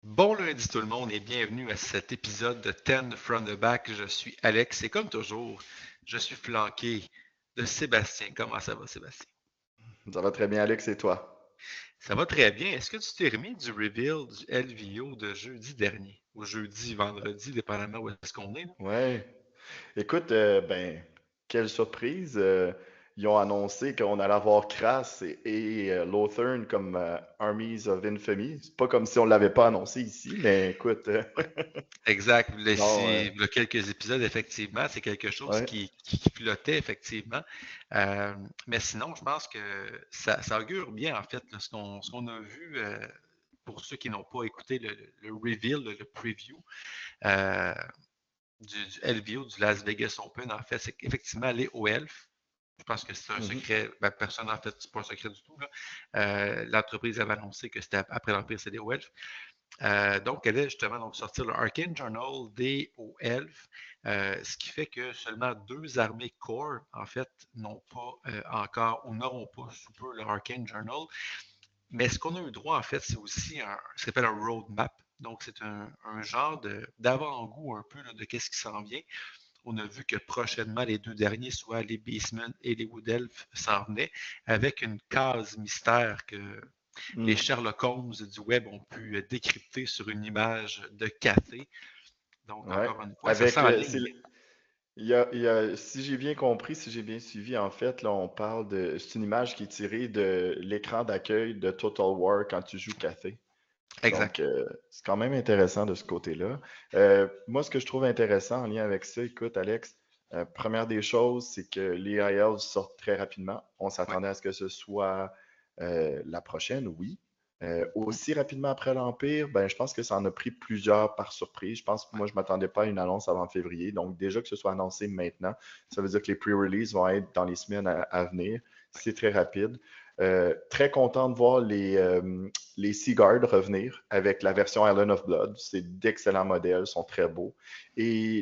Bon lundi tout le monde et bienvenue à cet épisode de 10 from the back. Je suis Alex et comme toujours, je suis flanqué de Sébastien. Comment ça va Sébastien? Ça va très bien, Alex, et toi? Ça va très bien. Est-ce que tu t'es remis du reveal du LVO de jeudi dernier? Ou jeudi, vendredi, dépendamment où est-ce qu'on est, là? Ouais. Écoute, quelle surprise. Ils ont annoncé qu'on allait avoir Kras et Lothern comme Armies of Infamy. C'est pas comme si on l'avait pas annoncé ici, mais écoute, Exact. Là, non, il y a quelques épisodes, effectivement, c'est quelque chose ouais. qui flottait, effectivement. Euh, mais sinon, je pense que ça augure bien, en fait, là, ce qu'on a vu. Pour ceux qui n'ont pas écouté le reveal, le preview euh, du LVO du Las Vegas Open, en fait, c'est qu'effectivement, aller au Elf, je pense que c'est un Mhm, secret, ben, personne en fait, c'est pas un secret du tout. Là. L'entreprise avait annoncé que c'était après l'Empire CD au Elf. Donc, elle allait justement donc, sortir le Arcane Journal des Elf, ce qui fait que seulement deux armées core, en fait, n'ont pas encore ou n'auront pas sous peu le Arcane Journal. Mais ce qu'on a eu droit, en fait, c'est aussi ce qu'on appelle un roadmap. Donc, c'est un genre d'avant-goût un peu là, de qu'est-ce qui s'en vient. On a vu que prochainement, les deux derniers, soit les Beastmen et les Wood Elves, s'en venaient avec une case mystère que les mm. Sherlock Holmes du web ont pu décrypter sur une image de café. Donc, Ouais. encore une fois, ça Avec s'enligne bien. si j'ai bien compris, si j'ai bien suivi, en fait, là, on parle de, c'est une image qui est tirée de l'écran d'accueil de Total War quand tu joues Café. Exact. Donc, c'est quand même intéressant de ce côté-là. Moi, ce que je trouve intéressant en lien avec ça, écoute, Alex, première des choses, c'est que les IELTS sortent très rapidement. On Ouais. s'attendait à ce que ce soit la prochaine, oui. Aussi rapidement après l'Empire, ben, je pense que ça en a pris plusieurs par surprise. Je pense que moi, je ne m'attendais pas à une annonce avant février. Donc, déjà que ce soit annoncé maintenant, ça veut dire que les pre-releases vont être dans les semaines à venir. C'est très rapide. Très content de voir les Seaguard revenir avec la version Island of Blood. C'est d'excellents modèles, sont très beaux. Et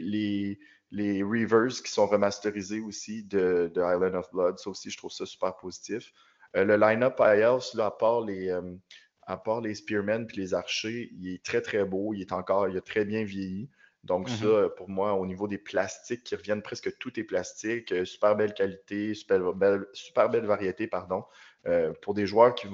les Reavers qui sont remasterisés aussi de Island of Blood, ça aussi, je trouve ça super positif. Le line-up IELTS, là, à part les Spearmen et les archers, il est très très beau, il a très bien vieilli. Donc Mhm. ça, pour moi, au niveau des plastiques qui reviennent, presque tout est plastique, super belle qualité, super belle variété, pardon, pour des joueurs qui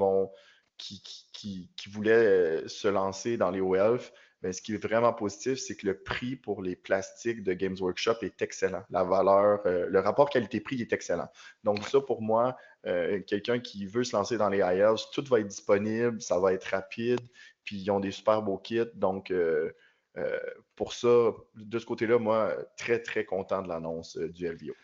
voulaient se lancer dans les OELF. Mais ce qui est vraiment positif, c'est que le prix pour les plastiques de Games Workshop est excellent. La valeur, le rapport qualité-prix est excellent. Donc Ouais. ça, pour moi, quelqu'un qui veut se lancer dans les IELTS, tout va être disponible, ça va être rapide, puis ils ont des super beaux kits. Donc, euh, pour ça, de ce côté-là, moi, très, très content de l'annonce du LVO.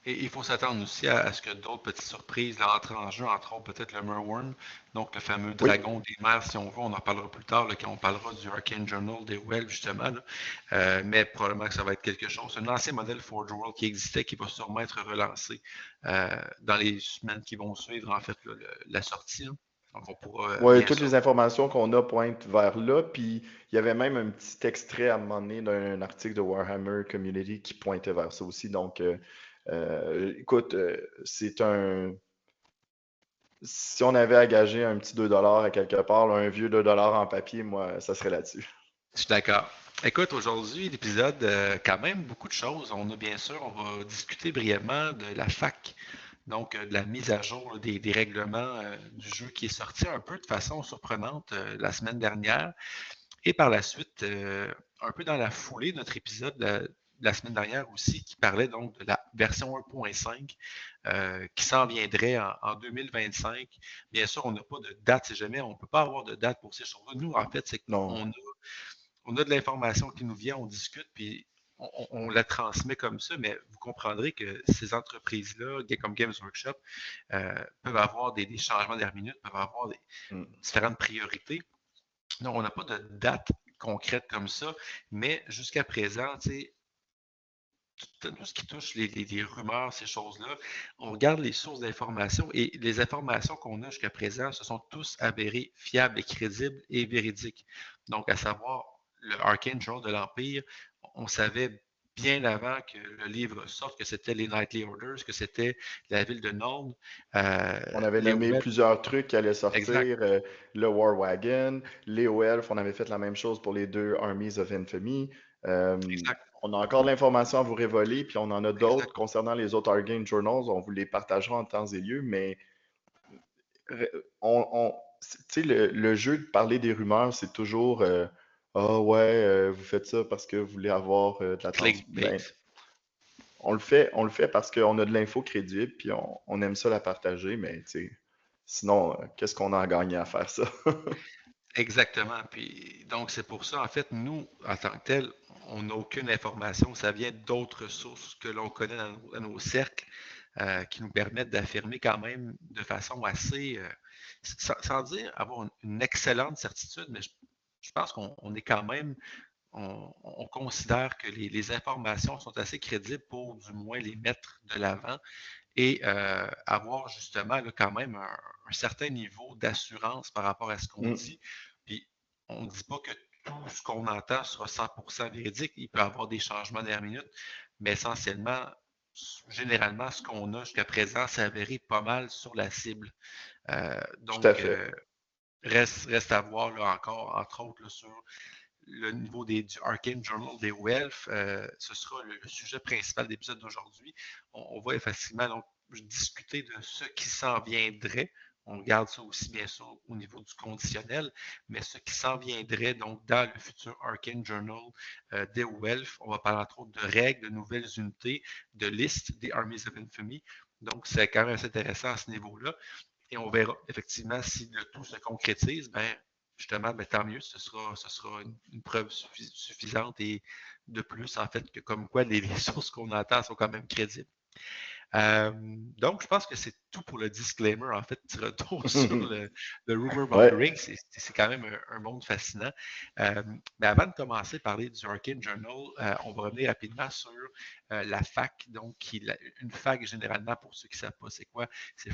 Et il faut s'attendre aussi à ce que d'autres petites surprises là, entrent en jeu, entre autres peut-être le Merworm, donc le fameux Oui, dragon des mers, si on veut, on en parlera plus tard là, quand on parlera du Arcane Journal des Wells, justement. Là. Mais probablement que ça va être quelque chose. Un ancien modèle Forge World qui existait, qui va sûrement être relancé dans les semaines qui vont suivre, en fait, là, la sortie. Là. Donc on pourra ouais, bien toutes sûr. les informations qu'on a pointent vers là. Puis il y avait même un petit extrait à un moment donné d'un article de Warhammer Community qui pointait vers ça aussi. Donc, écoute, c'est un. Si on avait à gager un petit 2$ à quelque part, là, un vieux 2$ en papier, moi, ça serait là-dessus. Je suis d'accord. Écoute, aujourd'hui, l'épisode, quand même beaucoup de choses. On a bien sûr, on va discuter brièvement de la fac, donc de la mise à jour là, des règlements du jeu qui est sorti un peu de façon surprenante la semaine dernière. Et par la suite, un peu dans la foulée de notre épisode de la semaine dernière aussi, qui parlait donc de la version 1.5 qui s'en viendrait en 2025. Bien sûr, on n'a pas de date, si jamais, on ne peut pas avoir de date pour ces choses-là. Nous, en fait, c'est Non. on a de l'information qui nous vient, on discute, puis on la transmet comme ça, mais vous comprendrez que ces entreprises-là, comme Games Workshop, peuvent avoir des changements dernière minute, peuvent avoir Mm. différentes priorités. Donc, on n'a pas de date concrète comme ça, mais jusqu'à présent, tout ce qui touche les rumeurs, ces choses-là, on regarde les sources d'informations et les informations qu'on a jusqu'à présent, ce sont tous avérées fiables et crédibles et véridiques. Donc, à savoir, le Arcane Journal de l'Empire, on savait bien avant que le livre sorte, que c'était les Nightly Orders, que c'était la ville de Nuln, On avait les nommé Welf. plusieurs trucs qui allaient Exact, sortir, le War Wagon, les Elf, on avait fait la même chose pour les deux Armies of Infamy. Euh, exact, on a encore de l'information à vous révéler, puis on en a exact. d'autres concernant les autres Arcane Journals. On vous les partagera en temps et lieu, mais tu sais, le jeu de parler des rumeurs, c'est toujours ah ouais, vous faites ça parce que vous voulez avoir de l'attention. Ben, Clickbait. on le fait parce qu'on a de l'info crédible, puis on aime ça la partager, mais tu sais, sinon, qu'est-ce qu'on a à gagner à faire ça? Exactement. Puis, donc, c'est pour ça, en fait, nous, en tant que tel, on n'a aucune information. Ça vient d'autres sources que l'on connaît dans nos cercles qui nous permettent d'affirmer quand même de façon assez, sans dire avoir une excellente certitude, mais je pense qu'on est quand même, on considère que les informations sont assez crédibles pour du moins les mettre de l'avant et avoir justement là, quand même un certain niveau d'assurance par rapport à ce qu'on Mm, dit. Puis on ne dit pas que tout ce qu'on entend sera 100% véridique. Il peut y avoir des changements dernière minute, mais essentiellement, généralement, ce qu'on a jusqu'à présent s'est avéré pas mal sur la cible. tout à Donc, fait. reste à voir là, encore, entre autres, là, sur le niveau du Arcane Journal des Welf. Ce sera le sujet principal de l'épisode d'aujourd'hui. On va effectivement donc, discuter de ce qui s'en viendrait. On garde ça aussi, bien sûr, au niveau du conditionnel, mais ce qui s'en viendrait donc dans le futur Arcane Journal des Welf. On va parler entre autres de règles, de nouvelles unités, de listes des Armies of Infamy. Donc, c'est quand même assez intéressant à ce niveau-là. Et on verra effectivement si le tout se concrétise, ben, justement, ben, tant mieux, ce sera une preuve suffisante et de plus, en fait, que comme quoi les sources qu'on entend sont quand même crédibles. Donc, je pense que c'est tout pour le disclaimer. En fait, petit retour sur le rumor Ouais, mongering, c'est quand même un monde fascinant. Mais avant de commencer à parler du Arcane Journal, on va revenir rapidement sur la FAQ. Donc, une FAQ, généralement, pour ceux qui ne savent pas c'est quoi, c'est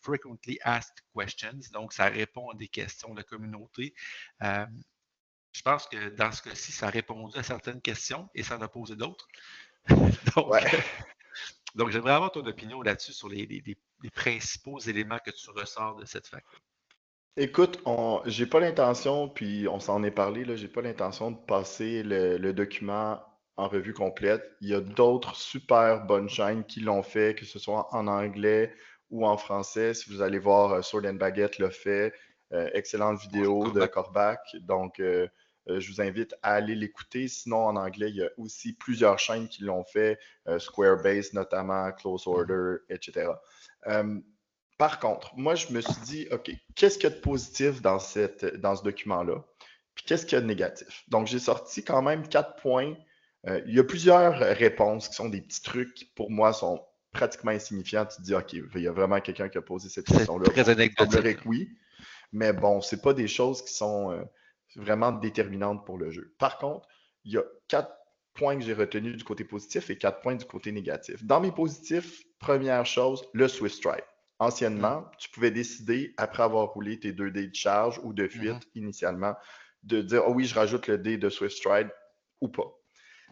Frequently Asked Questions. Donc, ça répond à des questions de la communauté. Euh, je pense que dans ce cas-ci, ça a répondu à certaines questions et ça en a posé d'autres. ouais. Donc, donc, j'aimerais avoir ton opinion là-dessus sur les principaux éléments que tu ressors de cette fac. Écoute, j'ai pas l'intention, puis on s'en est parlé, là, j'ai pas l'intention de passer le document en revue complète. Il y a d'autres super bonnes chaînes qui l'ont fait, que ce soit en anglais ou en français. Si vous allez voir, Sword and Baguette l'a fait. Excellente Bonjour, vidéo de Cormac. Corbac. Donc, je vous invite à aller l'écouter. Sinon, en anglais, il y a aussi plusieurs chaînes qui l'ont fait, Squarebase notamment, Close Mhm. Order, etc. Euh, Par contre, moi, je me suis dit, OK, qu'est-ce qu'il y a de positif dans ce document-là? Puis qu'est-ce qu'il y a de négatif? Donc, j'ai sorti quand même 4 points. Il y a plusieurs réponses qui sont des petits trucs qui, pour moi, sont pratiquement insignifiants. Tu te dis, OK, il y a vraiment quelqu'un qui a posé cette C'est question-là. très Bon, il anecdotique, semblerait là. que oui, mais bon, c'est pas des choses qui sont vraiment déterminantes pour le jeu. Par contre, il y a 4 points que j'ai retenus du côté positif et 4 points du côté négatif. Dans mes positifs, première chose, le Swift Strike. Mhm. Anciennement, tu pouvais décider, après avoir roulé tes 2 dés de charge ou de Mhm. fuite initialement, de dire, oh oui, je rajoute le dé de Swift Stride ou pas.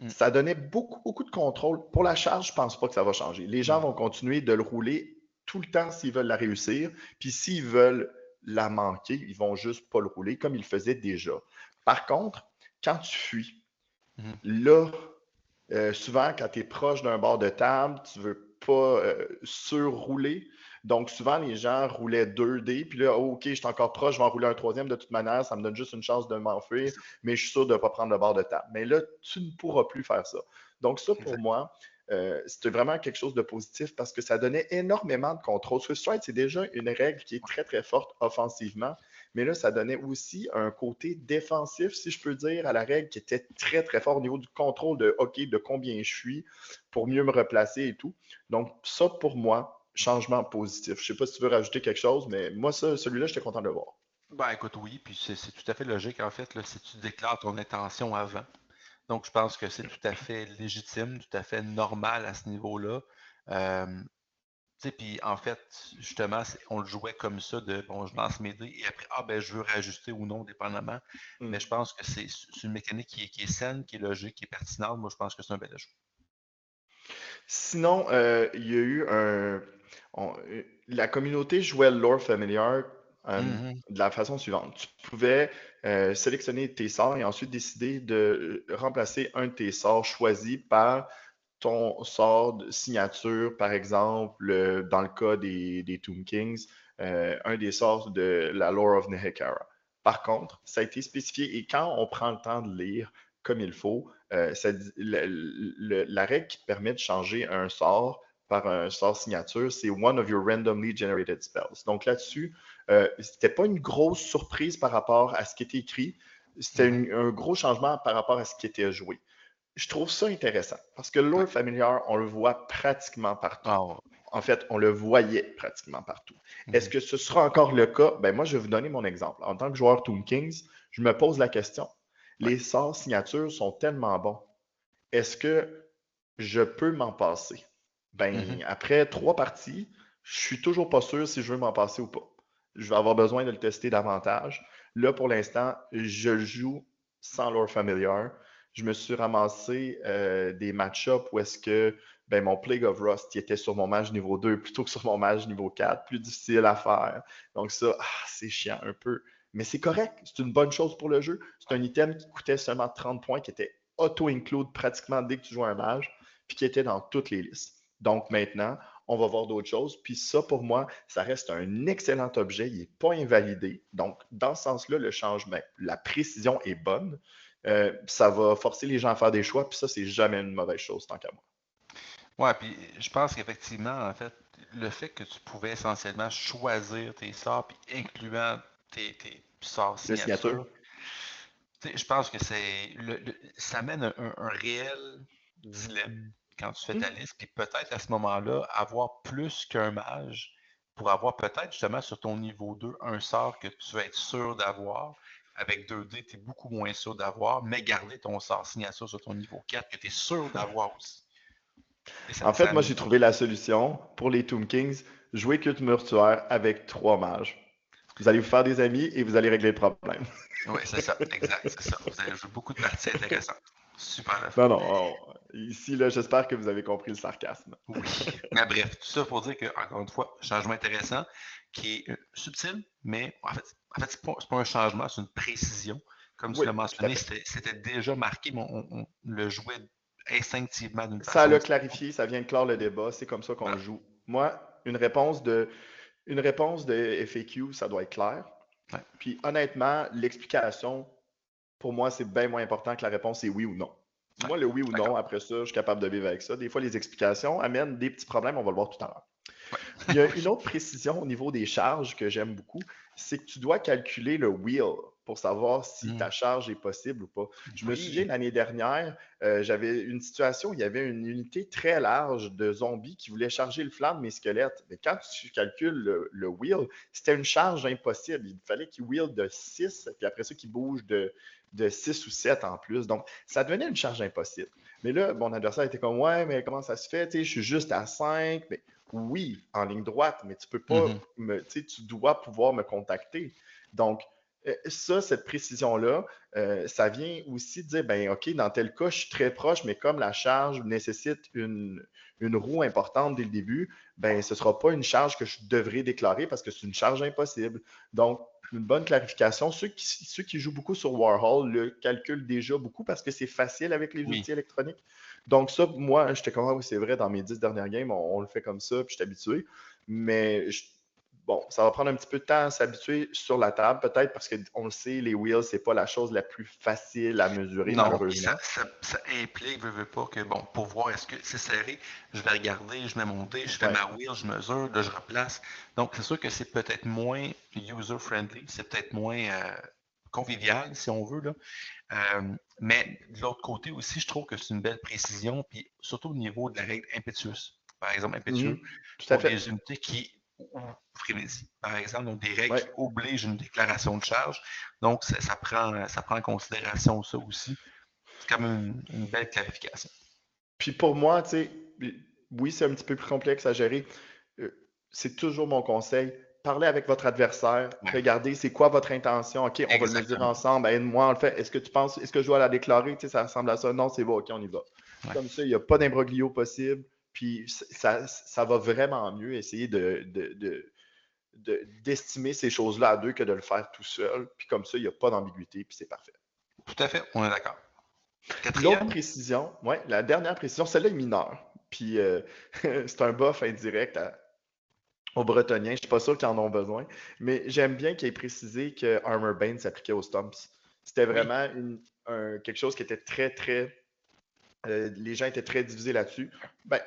Mhm. Ça donnait beaucoup, beaucoup de contrôle. Pour la charge, je ne pense pas que ça va changer. Les gens Mhm. vont continuer de le rouler tout le temps s'ils veulent la réussir. Puis s'ils veulent la manquer, ils vont juste pas le rouler comme ils le faisaient déjà. Par contre, quand tu fuis, Mhm. là, souvent, quand tu es proche d'un bord de table, tu ne veux pas surrouler. Donc, souvent, les gens roulaient 2 dés, puis là, oh, OK, je suis encore proche, je vais en rouler un troisième de toute manière, ça me donne juste une chance de m'enfuir, mais je suis sûr de ne pas prendre le bord de table. Mais là, tu ne pourras plus faire ça. Donc, ça, pour Exact. moi, c'était vraiment quelque chose de positif parce que ça donnait énormément de contrôle. Swift Stride, c'est déjà une règle qui est très, très forte offensivement, mais là, ça donnait aussi un côté défensif, si je peux dire, à la règle qui était très, très fort au niveau du contrôle de OK, de combien je suis pour mieux me replacer et tout. Donc, ça, pour moi, changement positif. Je ne sais pas si tu veux rajouter quelque chose, mais moi, ça, celui-là, j'étais content de le voir. Ben, écoute, oui, puis c'est tout à fait logique, en fait, là, si tu déclares ton intention avant. Donc, je pense que c'est tout à fait légitime, tout à fait normal à ce niveau-là. Euh, Tu sais, puis en fait, justement, on le jouait comme ça de bon, je lance mes dés et après, ah ben je veux réajuster ou non, dépendamment. Mm. Mais je pense que c'est une mécanique qui est saine, qui est logique, qui est pertinente. Moi, je pense que c'est un bel ajout. Sinon, il y a eu la communauté jouait Lore Familiar Mhm. de la façon suivante. Tu pouvais sélectionner tes sorts et ensuite décider de remplacer un de tes sorts choisis par ton sort de signature, par exemple, dans le cas des Tomb Kings, un des sorts de la Lore of Nehekara. Par contre, ça a été spécifié et quand on prend le temps de lire comme il faut, la règle qui te permet de changer un sort par un sort signature, c'est one of your randomly generated spells. Donc là-dessus, c'était pas une grosse surprise par rapport à ce qui était écrit, c'était Mhm. un gros changement par rapport à ce qui était joué. Je trouve ça intéressant parce que le Ouais. lore familiar, on le voit pratiquement partout. Ah, ouais. En fait, on le voyait pratiquement partout. Est-ce Mhm. que ce sera encore le cas? Ben moi, je vais vous donner mon exemple. En tant que joueur Tomb Kings, je me pose la question. Ouais. Les sorts signatures sont tellement bons. Est-ce que je peux m'en passer? Mhm. Ben, après 3 parties, je suis toujours pas sûr si je veux m'en passer ou pas. Je vais avoir besoin de le tester davantage. Là, pour l'instant, je joue sans lore familiar. Je me suis ramassé des match-ups où est-ce que ben, mon Plague of Rust qui était sur mon mage niveau 2 plutôt que sur mon mage niveau 4, plus difficile à faire. Donc ça, c'est chiant un peu. Mais c'est correct, c'est une bonne chose pour le jeu. C'est un item qui coûtait seulement 30 points, qui était auto-include pratiquement dès que tu joues un mage, puis qui était dans toutes les listes. Donc maintenant, on va voir d'autres choses. Puis ça, pour moi, ça reste un excellent objet. Il n'est pas invalidé. Donc, dans ce sens-là, le changement, la précision est bonne. Ça va forcer les gens à faire des choix. Puis ça, c'est jamais une mauvaise chose, tant qu'à moi. Ouais, puis je pense qu'effectivement, en fait, le fait que tu pouvais essentiellement choisir tes sorts, puis incluant tes sorts Le signature. signature, tu sais, je pense que ça amène un réel dilemme quand tu fais ta liste, puis peut-être à ce moment-là, avoir plus qu'un mage pour avoir peut-être justement sur ton niveau 2 un sort que tu vas être sûr d'avoir. Avec 2D, tu es beaucoup moins sûr d'avoir, mais garder ton sort signature sur ton niveau 4 que tu es sûr d'avoir aussi. Et En fait, moi, j'ai trouvé la solution pour les Tomb Kings. Jouer culte mortuaire avec 3 mages. Vous allez vous faire des amis et vous allez régler le problème. Oui, c'est ça, exact, c'est ça. Vous allez jouer beaucoup de parties intéressantes. Super le fun. Non, non. Ici, là, j'espère que vous avez compris le sarcasme. Oui. Mais bref, tout ça pour dire que, encore une fois, changement intéressant qui est subtil, mais en fait c'est pas un changement, c'est une précision. Comme tu Oui, l'as tout à mentionné, fait. c'était déjà marqué, mais on le jouait instinctivement d'une Ça façon l'a différente. clarifié, ça vient de clore le débat, c'est comme ça qu'on le Voilà. joue. Moi, une réponse de FAQ, ça doit être clair. Ouais. Puis honnêtement, l'explication, pour moi, c'est bien moins important que la réponse est oui ou non. Ouais. Moi, le oui ou non, D'accord. après ça, je suis capable de vivre avec ça. Des fois, les explications amènent des petits problèmes, on va le voir tout à l'heure. Ouais. Il y a une Oui. autre précision au niveau des charges que j'aime beaucoup, c'est que tu dois calculer le wheel pour savoir si Mm. ta charge est possible ou pas. Je me souviens Oui. l'année dernière, j'avais une situation où il y avait une unité très large de zombies qui voulaient charger le flanc de mes squelettes. Mais quand tu calcules le wheel, c'était une charge impossible. Il fallait qu'il wheel de 6, puis après ça, qu'il bouge de 6 ou 7 en plus. Donc, ça devenait une charge impossible. Mais là, mon adversaire était comme, ouais, mais comment ça se fait? Tu sais, je suis juste à 5. Mais oui, en ligne droite, mais tu peux pas Mhm. tu dois pouvoir me contacter. Donc, ça, cette précision-là, ça vient aussi de dire, ben OK, dans tel cas, je suis très proche, mais comme la charge nécessite une roue importante dès le début, ben ce ne sera pas une charge que je devrais déclarer parce que c'est une charge impossible. Donc, une bonne clarification. Ceux qui jouent beaucoup sur Warhol le calculent déjà beaucoup parce que c'est facile avec les Oui. outils électroniques. Donc, ça, moi, j'étais comme, ah oui, c'est vrai, dans mes 10 dernières games, on le fait comme ça, puis je suis habitué. Mais bon, ça va prendre un petit peu de temps à s'habituer sur la table, peut-être parce qu'on le sait, les wheels, c'est pas la chose la plus facile à mesurer, Non, puis ça, malheureusement. ça, ça implique, veux pas, que bon, pour voir est-ce que c'est serré, je vais regarder, je mets mon dé, je fais Ouais. ma wheel, je mesure, là, je replace. Donc, c'est sûr que c'est peut-être moins user-friendly, c'est peut-être moins convivial, si on veut, là. Mais de l'autre côté aussi, je trouve que c'est une belle précision, puis surtout au niveau de la règle impétueuse. Par exemple, Mhm. impétueux Tout à pour fait. des unités ou frénésie, par exemple, donc des règles Ouais. qui obligent une déclaration de charge. Donc, ça prend en considération ça aussi. C'est comme une belle clarification. Puis pour moi, tu sais, oui, c'est un petit peu plus complexe à gérer. Euh, c'est toujours mon conseil. Parlez avec votre adversaire, Ouais, regardez c'est quoi votre intention. OK, on va le mesurer exactement. ensemble. Aide-moi, on le fait. Est-ce que tu penses, est-ce que je dois la déclarer? Tu sais, ça ressemble à ça. Non, c'est bon, OK, on y va. Ouais. Comme ça, il n'y a pas d'imbroglio possible. Puis ça va vraiment mieux essayer d'estimer ces choses-là à deux que de le faire tout seul. Puis comme ça, il n'y a pas d'ambiguïté, puis c'est parfait. Tout à fait, on est d'accord. L'autre Quatrième? précision, ouais, la dernière précision, celle-là est mineure. Puis c'est un buff indirect aux Bretoniens. Je suis pas sûr qu'ils en ont besoin, mais j'aime bien qu'il ait précisé que Armor Bane s'appliquait aux Stumps. C'était Oui, vraiment quelque chose qui était très. Les gens étaient très divisés là-dessus. Ben,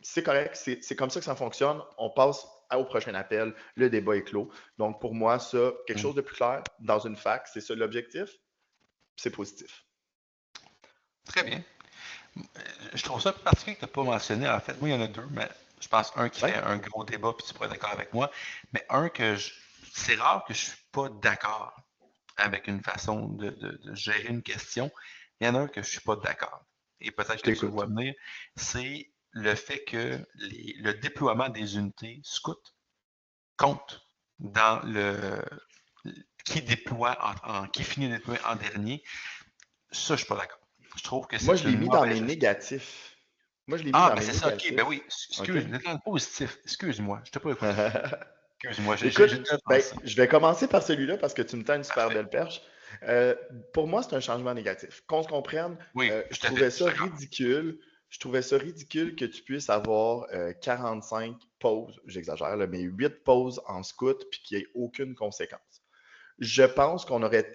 c'est correct, c'est comme ça que ça fonctionne. On passe au prochain appel, le débat est clos. Donc pour moi, ça, quelque chose de plus clair dans une fac, c'est ça l'objectif, c'est positif. très bien. Je trouve ça particulier que tu n'as pas mentionné. En fait, moi, il y en a deux, mais je pense un qui Ouais, fait un gros débat, puis tu pourrais être d'accord avec moi. Mais un c'est rare que je suis pas d'accord avec une façon de gérer une question. Il y en a un que je suis pas d'accord. Et peut-être je que tu le vois t'écoute. venir. C'est le fait que le déploiement des unités scouts compte dans qui déploie qui finit de déployer en dernier. Ça, je suis pas d'accord. Je trouve que Moi, c'est je l'ai une mis dans mauvaise mes gestion. négatifs. Moi, je l'ai mis Ah, dans ben mes c'est ça, ok. Ben oui, négatifs. OK? excuse, on est dans le positif. Excuse-moi, je t'ai pas écouté. Excuse-moi, Écoute, j'ai déjà ben, pensé. je vais commencer par celui-là parce que tu me tends une super Parfait. belle perche. Euh, pour moi, c'est un changement négatif. Qu'on se comprenne, Oui, je tout à fait, trouvais je suis ça d'accord. ridicule. Je trouvais ça ridicule que tu puisses avoir 45 pauses, j'exagère, là, mais 8 pauses en scout puis qu'il n'y ait aucune conséquence. Je pense qu'on aurait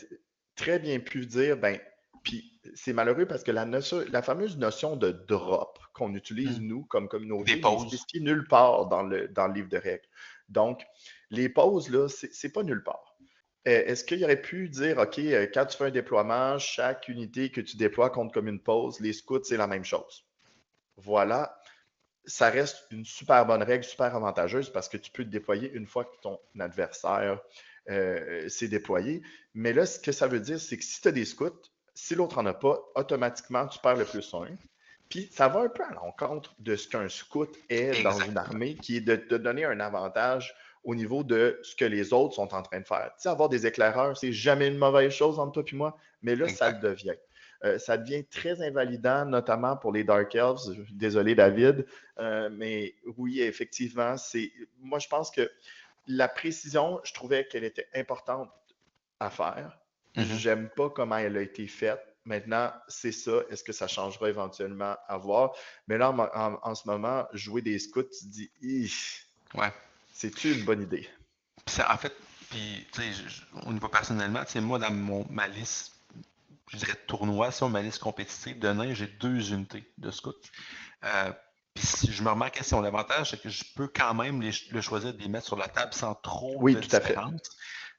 très bien pu dire, ben, puis c'est malheureux parce que la fameuse notion de drop qu'on utilise, Hmm. nous, comme Des communauté, n'est pauses. spécifiée nulle part dans le livre de règles. Donc, les pauses, là, c'est pas nulle part. Est-ce qu'il aurait pu dire, OK, quand tu fais un déploiement, chaque unité que tu déploies compte comme une pause, les scouts, c'est la même chose. Voilà, ça reste une super bonne règle, super avantageuse parce que tu peux te déployer une fois que ton adversaire s'est déployé. Mais là, ce que ça veut dire, c'est que si tu as des scouts, si l'autre n'en a pas, automatiquement, tu perds le +1. Puis ça va un peu à l'encontre de ce qu'un scout est dans une Exactement. armée, qui est de te donner un avantage au niveau de ce que les autres sont en train de faire. Tu sais, avoir des éclaireurs, c'est jamais une mauvaise chose entre toi et moi, mais là, ça le Exact. devient. Ça devient très invalidant, notamment pour les Dark Elves. Désolé, David, mais oui, effectivement, moi, je pense que la précision, je trouvais qu'elle était importante à faire. Mhm. J'aime pas comment elle a été faite. Maintenant, c'est ça. Est-ce que ça changera éventuellement à voir? Mais là, en ce moment, jouer des scouts, tu te dis, Ouais. c'est-tu une bonne idée? Puis en fait, puis, tu sais, au niveau personnellement, tu sais, moi, dans ma liste, je dirais de tournoi, sur ma liste compétitive de nains, j'ai 2 unités de scouts. Euh, Puis si je me remets en question, l'avantage, c'est que je peux quand même le choisir de les mettre sur la table sans trop Oui, de tout à fait. différence.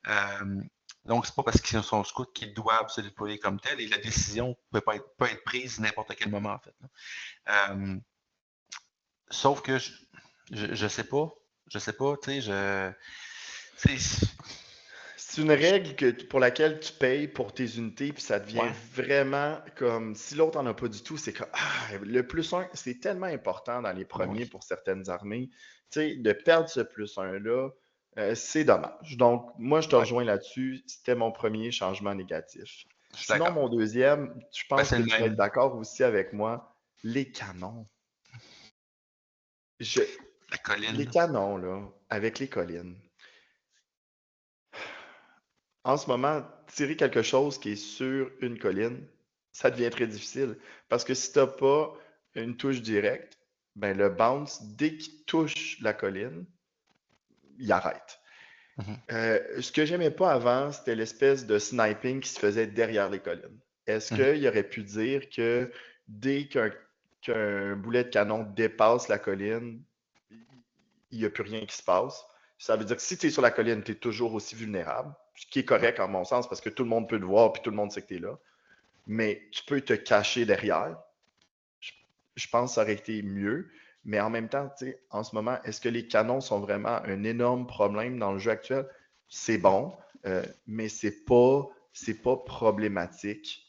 Euh, donc, c'est pas parce qu'ils sont scouts qu'ils doivent se déployer comme tel et la décision peut être prise n'importe quel moment, en fait. Euh, Sauf que je sais pas. Je sais pas, tu sais, tu sais, C'est une règle pour laquelle tu payes pour tes unités, puis ça devient ouais, vraiment comme si l'autre n'en a pas du tout. C'est comme le +1, c'est tellement important dans les ben premiers oui. pour certaines armées. Tu sais, de perdre ce +1-là, c'est dommage. Donc, moi, je te Ouais, rejoins là-dessus. C'était mon premier changement négatif. je suis Sinon, d'accord. mon deuxième, je Ben, pense c'est que le tu vas être même. d'accord aussi avec moi, les canons. Je, La les colline. canons, là, avec les collines. En ce moment, tirer quelque chose qui est sur une colline, ça devient très difficile. Parce que si tu n'as pas une touche directe, ben le bounce, dès qu'il touche la colline, il arrête. Mhm, Ce que j'aimais pas avant, c'était l'espèce de sniping qui se faisait derrière les collines. Est-ce mhm. qu'il aurait pu dire que dès qu'un boulet de canon dépasse la colline, il n'y a plus rien qui se passe? Ça veut dire que si tu es sur la colline, tu es toujours aussi vulnérable, ce qui est Ouais. correct en mon sens parce que tout le monde peut te voir puis tout le monde sait que tu es là. Mais tu peux te cacher derrière. Je, je pense que ça aurait été mieux. Mais en même temps, en ce moment, est-ce que les canons sont vraiment un énorme problème dans le jeu actuel? C'est bon, mais c'est pas problématique.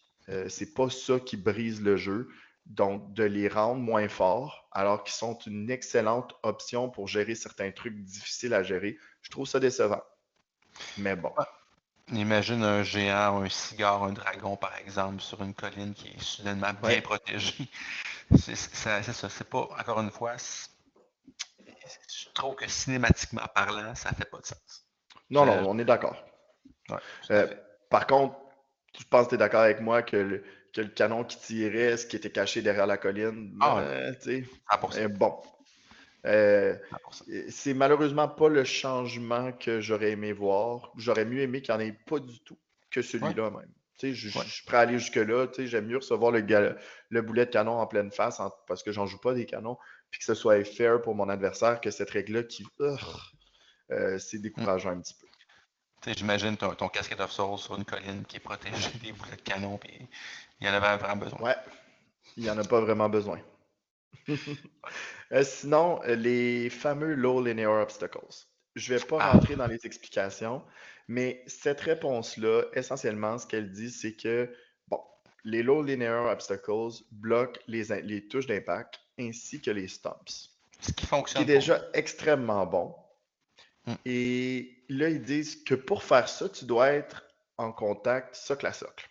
C'est pas ça qui brise le jeu. Donc, de les rendre moins forts, alors qu'ils sont une excellente option pour gérer certains trucs difficiles à gérer, je trouve ça décevant. Mais bon. Imagine un géant, un cigare, un dragon, par exemple, sur une colline qui est soudainement bien Ouais. protégée. C'est ça, c'est pas, encore une fois, je trouve que cinématiquement parlant, ça fait pas de sens. Non, non, on est d'accord. Ouais, tout à Euh, fait. Par contre, je pense que tu es d'accord avec moi que le canon qui tirait, ce qui était caché derrière la colline, Ah non, tu sais, 100%. bon. Euh, 100%. c'est malheureusement pas le changement que j'aurais aimé voir. J'aurais mieux aimé qu'il n'y en ait pas du tout que Ouais, celui-là même. Tu sais, ouais. je suis prêt à aller jusque-là. Tu sais, j'aime mieux recevoir le boulet de canon en pleine face parce que j'en joue pas des canons, puis que ce soit fair pour mon adversaire que cette règle-là qui, c'est Mm. décourageant un petit peu. Tu sais, j'imagine ton casquette of souls sur une colline qui est protégée des boulets de canon, puis il y en avait vraiment besoin. Ouais, il n'y en a pas vraiment besoin. Sinon, les fameux low linear obstacles. Je ne vais pas Ah, rentrer dans les explications, mais cette réponse-là, essentiellement, ce qu'elle dit, c'est que, bon, les low linear obstacles bloquent les touches d'impact ainsi que les stumps, ce qui ce qui est fonctionne pour moi. déjà extrêmement bon. Mm. Et là, ils disent que pour faire ça, tu dois être en contact socle à socle.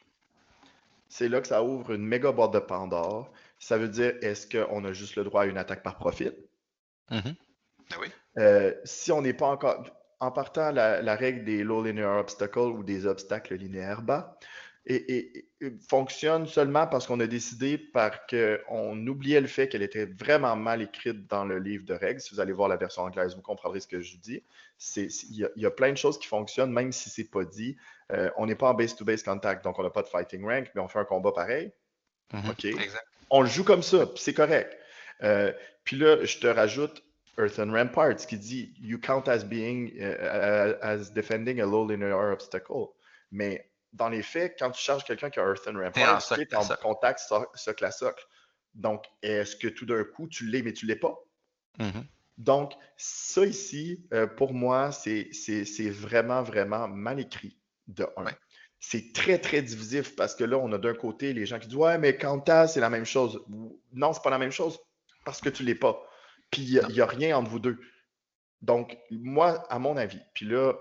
C'est là que ça ouvre une méga boîte de Pandore. Ça veut dire, est-ce qu'on a juste le droit à une attaque par profil? Mhm. Ah oui. Si on n'est pas encore. En partant, la règle des low linear obstacles ou des obstacles linéaires bas et fonctionne seulement parce qu'on a décidé qu'on oubliait le fait qu'elle était vraiment mal écrite dans le livre de règles. Si vous allez voir la version anglaise, vous comprendrez ce que je dis. Il y a plein de choses qui fonctionnent, même si c'est pas dit. On n'est pas en base-to-base contact, donc on n'a pas de fighting rank, mais on fait un combat pareil. Mhm. OK. Exact. On le joue comme ça, puis c'est correct. Puis là, je te rajoute Earthen Ramparts qui dit You count as being as defending a low linear obstacle. Mais dans les faits, quand tu charges quelqu'un qui a Earthen T'es en Ramparts, tu socle es à en socle. contact socle à socle. Donc, est-ce que tout d'un coup, tu l'es, mais tu ne l'es pas? Mhm. Donc, ça ici, pour moi, c'est vraiment, vraiment mal écrit, de un. Ouais. C'est très, très divisif parce que là, on a d'un côté les gens qui disent Ouais, mais Kanta, c'est la même chose. Non, c'est pas la même chose parce que tu l'es pas. Puis il Non. n'y a rien entre vous deux. Donc, moi, à mon avis, puis là,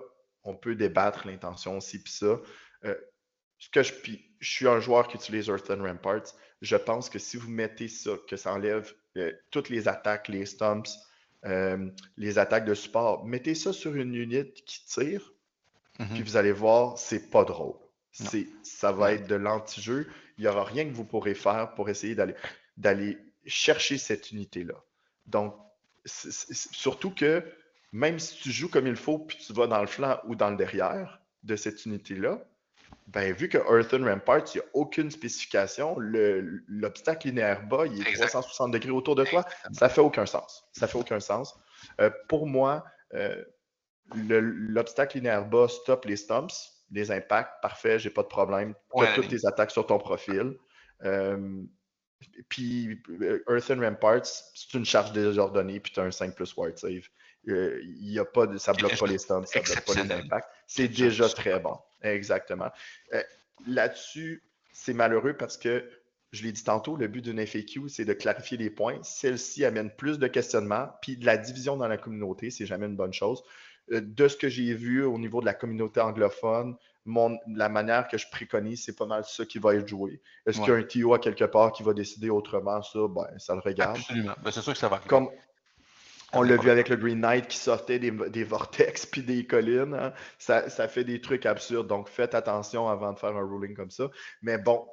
on peut débattre l'intention aussi, puis ça. euh, puis je suis un joueur qui utilise Earthen Ramparts. Je pense que si vous mettez ça, que ça enlève toutes les attaques, les stumps, les attaques de support, mettez ça sur une unité qui tire, puis Mhm. vous allez voir, c'est pas drôle. Non. Ça va Non. être de l'anti-jeu. Il n'y aura rien que vous pourrez faire pour essayer d'aller chercher cette unité-là. Donc, surtout que même si tu joues comme il faut, puis tu vas dans le flanc ou dans le derrière de cette unité-là, ben, vu que Earthen Rampart, il n'y a aucune spécification, l'obstacle linéaire bas, il est Exact. 360 degrés autour de toi, Exactement. ça fait aucun sens. Ça fait aucun sens. Pour moi, l'obstacle linéaire bas stoppe les stumps, les impacts, parfait, j'ai pas de problème. Tu Point as à la toutes ligne. tes attaques sur ton profil. Euh, Puis Earthen Ramparts, c'est une charge désordonnée, puis tu as un 5 plus ward save. Ça Qui est bloque pas déjà les stuns, ça bloque pas les exceptionnel. impacts. Qui est C'est déjà déjà très super bon. bon. Exactement. Euh, Là-dessus, c'est malheureux parce que, je l'ai dit tantôt, le but d'une FAQ, c'est de clarifier les points. Celle-ci amène plus de questionnements, puis de la division dans la communauté, c'est jamais une bonne chose. De ce que j'ai vu au niveau de la communauté anglophone, la manière que je préconise, c'est pas mal ça qui va être joué. Est-ce qu'il Ouais. y a un TO à quelque part qui va décider autrement? Ça, ben, ça le regarde. Absolument. Ben, c'est sûr que ça va arriver. Comme on Comme l'a vu n'importe avec quoi. le Green Knight qui sortait des vortex puis des collines, hein, ça fait des trucs absurdes. Donc, faites attention avant de faire un ruling comme ça. Mais bon,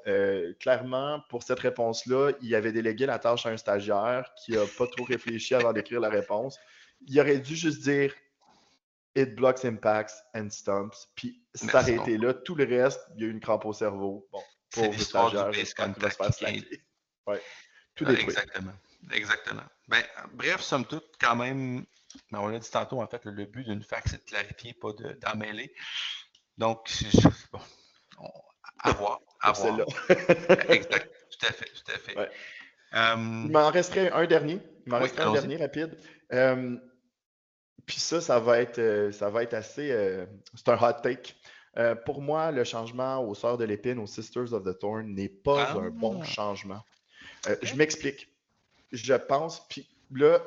clairement, pour cette réponse-là, il avait délégué la tâche à un stagiaire qui n'a pas trop réfléchi avant d'écrire la réponse. Il aurait dû juste dire It blocks impacts and stumps. Puis Merci donc. s'arrêter là. Tout le reste, il y a eu une crampe au cerveau. Bon, C'est pauvre l'histoire du stagiaire, base j'espère qu'il va se contact faire qui est. slacker. Ouais, tout détruire. Exactement. Exactement. Ben, bref, somme toute, quand même, ben, on l'a dit tantôt, en fait, le but d'une fac, c'est de clarifier, pas d'en mêler. Donc, bon, à voir, à Pour voir. celle-là. Exact. Tout à fait, tout à fait. Ouais. Euh, Il m'en resterait un dernier. Il m'en oui, resterait un allons-y. dernier rapide. Puis ça va être assez. C'est un hot take. Pour moi, le changement aux Sœurs de l'Épine, aux Sisters of the Thorn, n'est pas Ah, un bon changement. Je OK. m'explique. Je pense, puis là,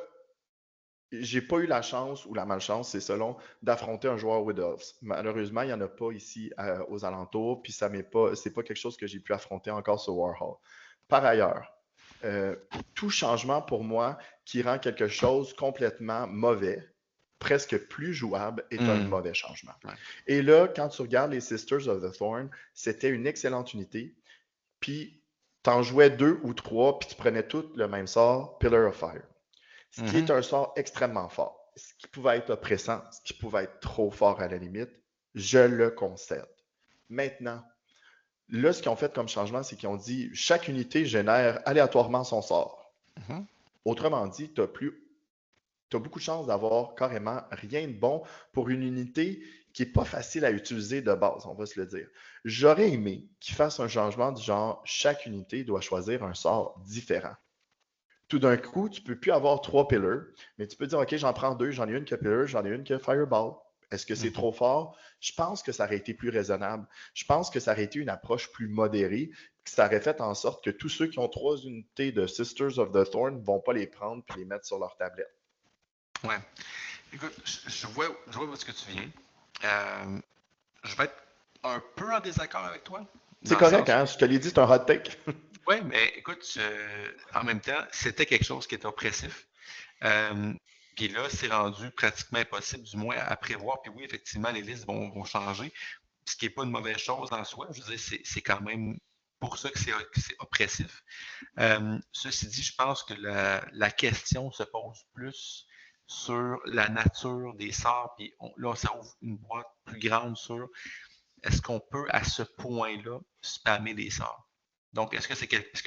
j'ai pas eu la chance ou la malchance, c'est selon, d'affronter un joueur Wood Elves. Malheureusement, il n'y en a pas ici aux alentours, puis c'est pas quelque chose que j'ai pu affronter encore sur Warhol. Par ailleurs, euh, tout changement pour moi qui rend quelque chose complètement mauvais, presque plus jouable, est un Hmm. mauvais changement. Ouais. Et là, quand tu regardes les Sisters of the Thorn, c'était une excellente unité, puis t'en jouais 2 ou 3, puis tu prenais tout le même sort, Pillar of Fire. Ce qui est Mhm. un sort extrêmement fort. Ce qui pouvait être oppressant, ce qui pouvait être trop fort à la limite, je le concède. Maintenant, là, ce qu'ils ont fait comme changement, c'est qu'ils ont dit chaque unité génère aléatoirement son sort. Mhm. Autrement dit, tu as beaucoup de chances d'avoir carrément rien de bon pour une unité qui n'est pas facile à utiliser de base, on va se le dire. J'aurais aimé qu'ils fassent un changement du genre chaque unité doit choisir un sort différent. Tout d'un coup, tu ne peux plus avoir 3 pillars, mais tu peux dire, OK, j'en prends 2, j'en ai une qui a pillar, j'en ai une qui a fireball. Est-ce que c'est Mhm. trop fort? Je pense que ça aurait été plus raisonnable. Je pense que ça aurait été une approche plus modérée, que ça aurait fait en sorte que tous ceux qui ont 3 unités de Sisters of the Thorn ne vont pas les prendre et les mettre sur leur tablette. Ouais. Écoute, je vois où est-ce que tu viens. Euh, je vais être un peu en désaccord avec toi, C'est dans le correct, sens hein? où, Je te l'ai dit, c'est un hot take. ouais, mais écoute, en même temps, c'était quelque chose qui était oppressif. Euh, Puis là, c'est rendu pratiquement impossible, du moins à prévoir. Puis oui, effectivement, les listes vont changer, ce qui n'est pas une mauvaise chose en soi. Je veux dire, c'est quand même pour ça que c'est oppressif. Ceci dit, je pense que la question se pose plus sur la nature des sorts, puis là, ça ouvre une boîte plus grande sur est-ce qu'on peut à ce point-là spammer des sorts? Donc, est-ce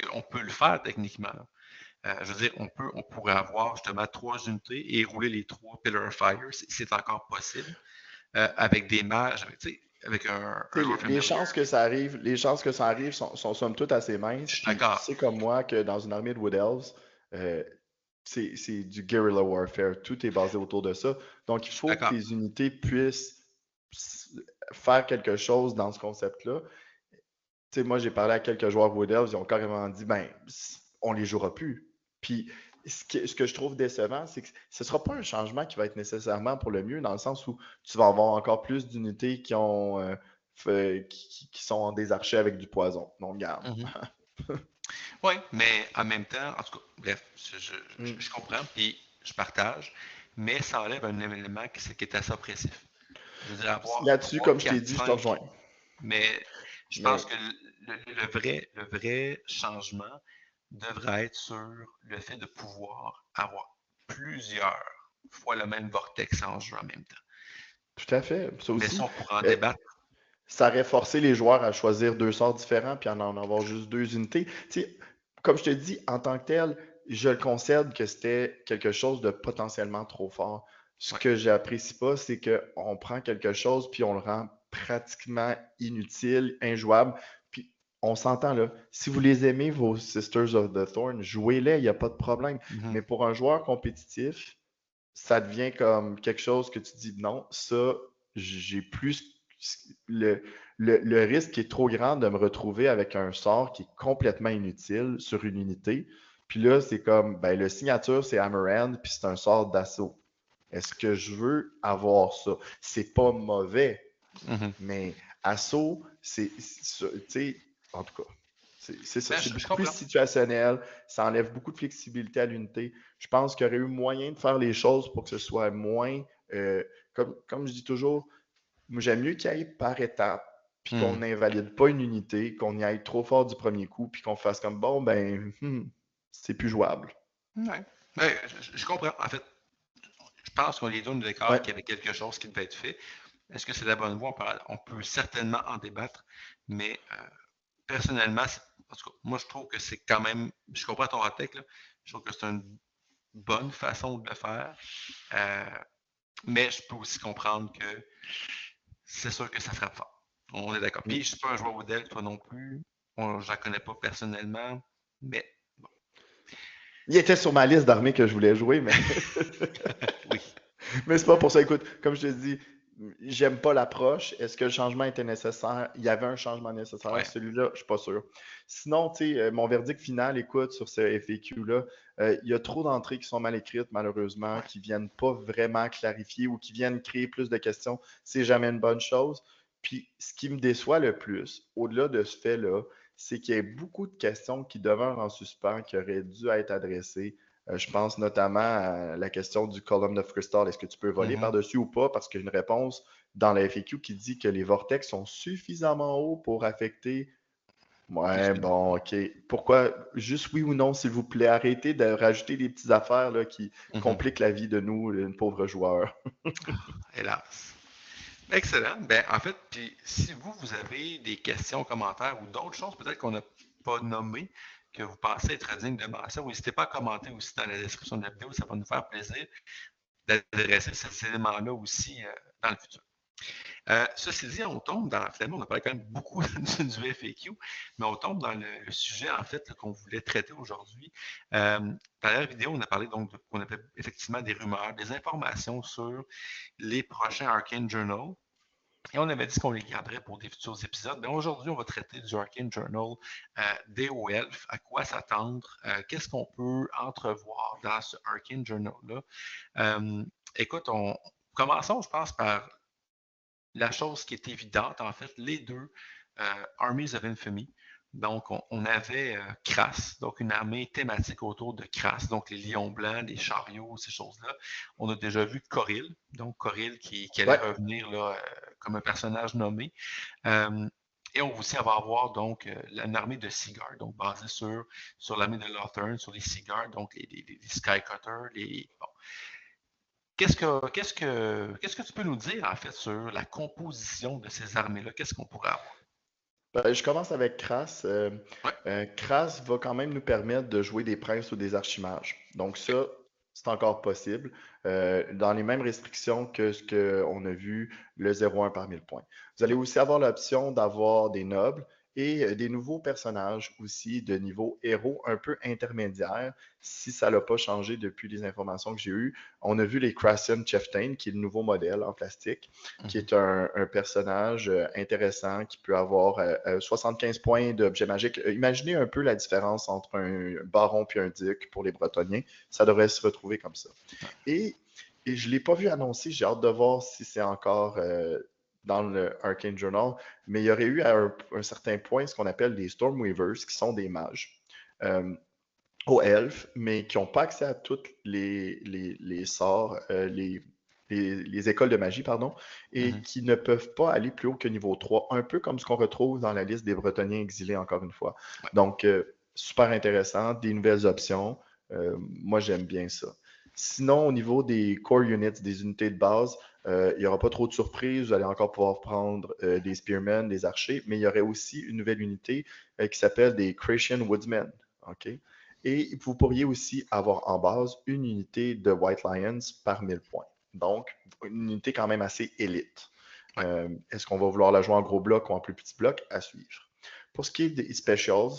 qu'on peut le faire techniquement? Je veux dire, on pourrait avoir justement 3 unités et rouler les 3 Pillar of Fire, c'est encore possible, avec des mages, avec un joueur Les familier. chances que ça arrive, les chances que ça arrive sont somme toute assez Je minces. suis Puis tu d'accord. sais comme moi que dans une armée de Wood Elves, euh, c'est du guerrilla warfare. Tout est basé autour de ça. Donc, il Je suis faut que d'accord. tes unités puissent faire quelque chose dans ce concept-là. Tu sais, moi, j'ai parlé à quelques joueurs Wood Elves, ils ont carrément dit, ben, on les jouera plus. Puis, ce que je trouve décevant, c'est que ce ne sera pas un changement qui va être nécessairement pour le mieux, dans le sens où tu vas avoir encore plus d'unités qui sont des archers avec du poison. Donc, garde. Mhm. Oui, mais en même temps, en tout cas, bref, Mm. je comprends, puis je partage, mais ça enlève un élément qui est assez oppressif. Je veux dire, avoir Là-dessus, 3, comme je t'ai 4, dit, je te 5, rejoins. mais je pense Mais que le vrai changement devrait être sur le fait de pouvoir avoir plusieurs fois le même vortex en jeu en même temps. tout à fait, ça Mais aussi. ça, on pourra en Euh, débattre. Ça aurait forcé les joueurs à choisir 2 sorts différents puis en avoir juste 2 unités. Tu sais, comme je te dis, en tant que tel, je le concède que c'était quelque chose de potentiellement trop fort. Ce Ouais. que j'apprécie pas, c'est qu'on prend quelque chose puis on le rend pratiquement inutile, injouable. Puis on s'entend là. Si vous les aimez, vos Sisters of the Thorn, jouez-les, il n'y a pas de problème. Mhm. Mais pour un joueur compétitif, ça devient comme quelque chose que tu dis non, ça, j'ai plus le, le risque est trop grand de me retrouver avec un sort qui est complètement inutile sur une unité. Puis là, c'est comme, ben, le signature, c'est Hammerhand, puis c'est un sort d'assaut. Est-ce que je veux avoir ça? C'est pas mauvais, Mhm. mais assaut, tu sais, en tout cas, c'est ça. Ben, C'est je beaucoup plus comprends. situationnel. Ça enlève beaucoup de flexibilité à l'unité. Je pense qu'il y aurait eu moyen de faire les choses pour que ce soit moins, comme je dis toujours, moi, j'aime mieux qu'il y aille par étapes, puis qu'on Mhm. n'invalide pas une unité, qu'on y aille trop fort du premier coup, puis qu'on fasse comme bon, ben, c'est plus jouable. Ouais. Ben, je comprends. En fait, je pense qu'on est deux d'accord Ouais. qu'il y avait quelque chose qui devait être fait. Est-ce que c'est la bonne voie? On peut certainement en débattre, mais personnellement, en tout cas, moi je trouve que c'est quand même, je comprends ton attaque, là, je trouve que c'est une bonne façon de le faire, euh, mais je peux aussi comprendre que c'est sûr que ça frappe fort. On est d'accord. Puis je ne suis pas un joueur modèle, toi non plus. Je ne la connais pas personnellement, mais Il était sur ma liste d'armées que je voulais jouer, mais oui. mais c'est pas pour ça. Écoute, comme je te dis, j'aime pas l'approche. Est-ce que le changement était nécessaire? Il y avait un changement nécessaire. Ouais. Celui-là, je suis pas sûr. Sinon, tu sais, mon verdict final, écoute, sur ce FAQ-là, il y a trop d'entrées qui sont mal écrites, malheureusement, Ouais. qui viennent pas vraiment clarifier ou qui viennent créer plus de questions. C'est jamais une bonne chose. Puis, ce qui me déçoit le plus, au-delà de ce fait-là, c'est qu'il y a beaucoup de questions qui demeurent en suspens, qui auraient dû être adressées. Je pense notamment à la question du Column of Crystal. Est-ce que tu peux voler Mhm. par-dessus ou pas? Parce qu'il y a une réponse dans la FAQ qui dit que les vortex sont suffisamment hauts pour affecter. Les Ouais, humains. bon, OK. Pourquoi? Juste oui ou non, s'il vous plaît. Arrêtez de rajouter des petites affaires là, qui Mhm. compliquent la vie de nous, une pauvre joueur. Hélas. Excellent. Ben, en fait, puis si vous avez des questions, commentaires ou d'autres choses peut-être qu'on n'a pas nommées, que vous pensez être dignes de mention, n'hésitez pas à commenter aussi dans la description de la vidéo. Ça va nous faire plaisir d'adresser ces éléments-là aussi dans le futur. Ceci dit, on tombe dans, finalement, on a parlé quand même beaucoup du FAQ, mais on tombe dans le sujet, en fait, qu'on voulait traiter aujourd'hui. Dans la vidéo, on a parlé donc qu'on avait effectivement des rumeurs, des informations sur les prochains Arcane Journal. Et on avait dit qu'on les garderait pour des futurs épisodes. Mais aujourd'hui, on va traiter du Arcane Journal des hauts elfes, à quoi s'attendre, qu'est-ce qu'on peut entrevoir dans ce Arcane Journal-là. Écoute, commençons, je pense, par la chose qui est évidente, en fait, les deux Armies of Infamy. Donc, on avait Kras, donc une armée thématique autour de Kras, donc les lions blancs, les chariots, ces choses-là. On a déjà vu Coril, donc Coril qui allait Ouais. revenir là, comme un personnage nommé. Et on va aussi avoir donc une armée de Seaguard, donc basée sur l'armée de Lothern, sur les Seaguard, donc les Skycutters, bon. Qu'est-ce que tu peux nous dire, en fait, sur la composition de ces armées-là? Qu'est-ce qu'on pourrait avoir? Ben, je commence avec Kras. Ouais, Kras va quand même nous permettre de jouer des princes ou des archimages. Donc ok. ça, c'est encore possible, dans les mêmes restrictions que ce qu'on a vu, le 0,1 par 1000 points. Vous allez Ouais. aussi avoir l'option d'avoir des nobles et des nouveaux personnages aussi de niveau héros un peu intermédiaire, si ça n'a pas changé depuis les informations que j'ai eues. On a vu les Crassian Chieftain, qui est le nouveau modèle en plastique, qui Mhm. est un personnage intéressant qui peut avoir 75 points d'objet magique. Imaginez un peu la différence entre un baron et un duc pour les Bretoniens. Ça devrait se retrouver comme ça. Et, et je ne l'ai pas vu annoncer. J'ai hâte de voir si c'est encore dans le Arcane Journal. Mais il y aurait eu à un certain point ce qu'on appelle des Stormweavers, qui sont des mages. Aux elfes, mais qui n'ont pas accès à tous les sorts, les écoles de magie, pardon, et Mhm. qui ne peuvent pas aller plus haut que niveau 3, un peu comme ce qu'on retrouve dans la liste des Bretoniens exilés, encore une fois. Ouais. Donc, super intéressant, des nouvelles options. Moi, j'aime bien ça. Sinon, au niveau des core units, des unités de base, il n'y aura pas trop de surprises. Vous allez encore pouvoir prendre des spearmen, des archers, mais il y aurait aussi une nouvelle unité qui s'appelle des Cracian Woodsmen. OK? Et vous pourriez aussi avoir en base une unité de White Lions par 1000 points. Donc, une unité quand même assez élite. Ouais. Est-ce qu'on va vouloir la jouer en gros bloc ou en plus petit bloc? À suivre. Pour ce qui est des specials,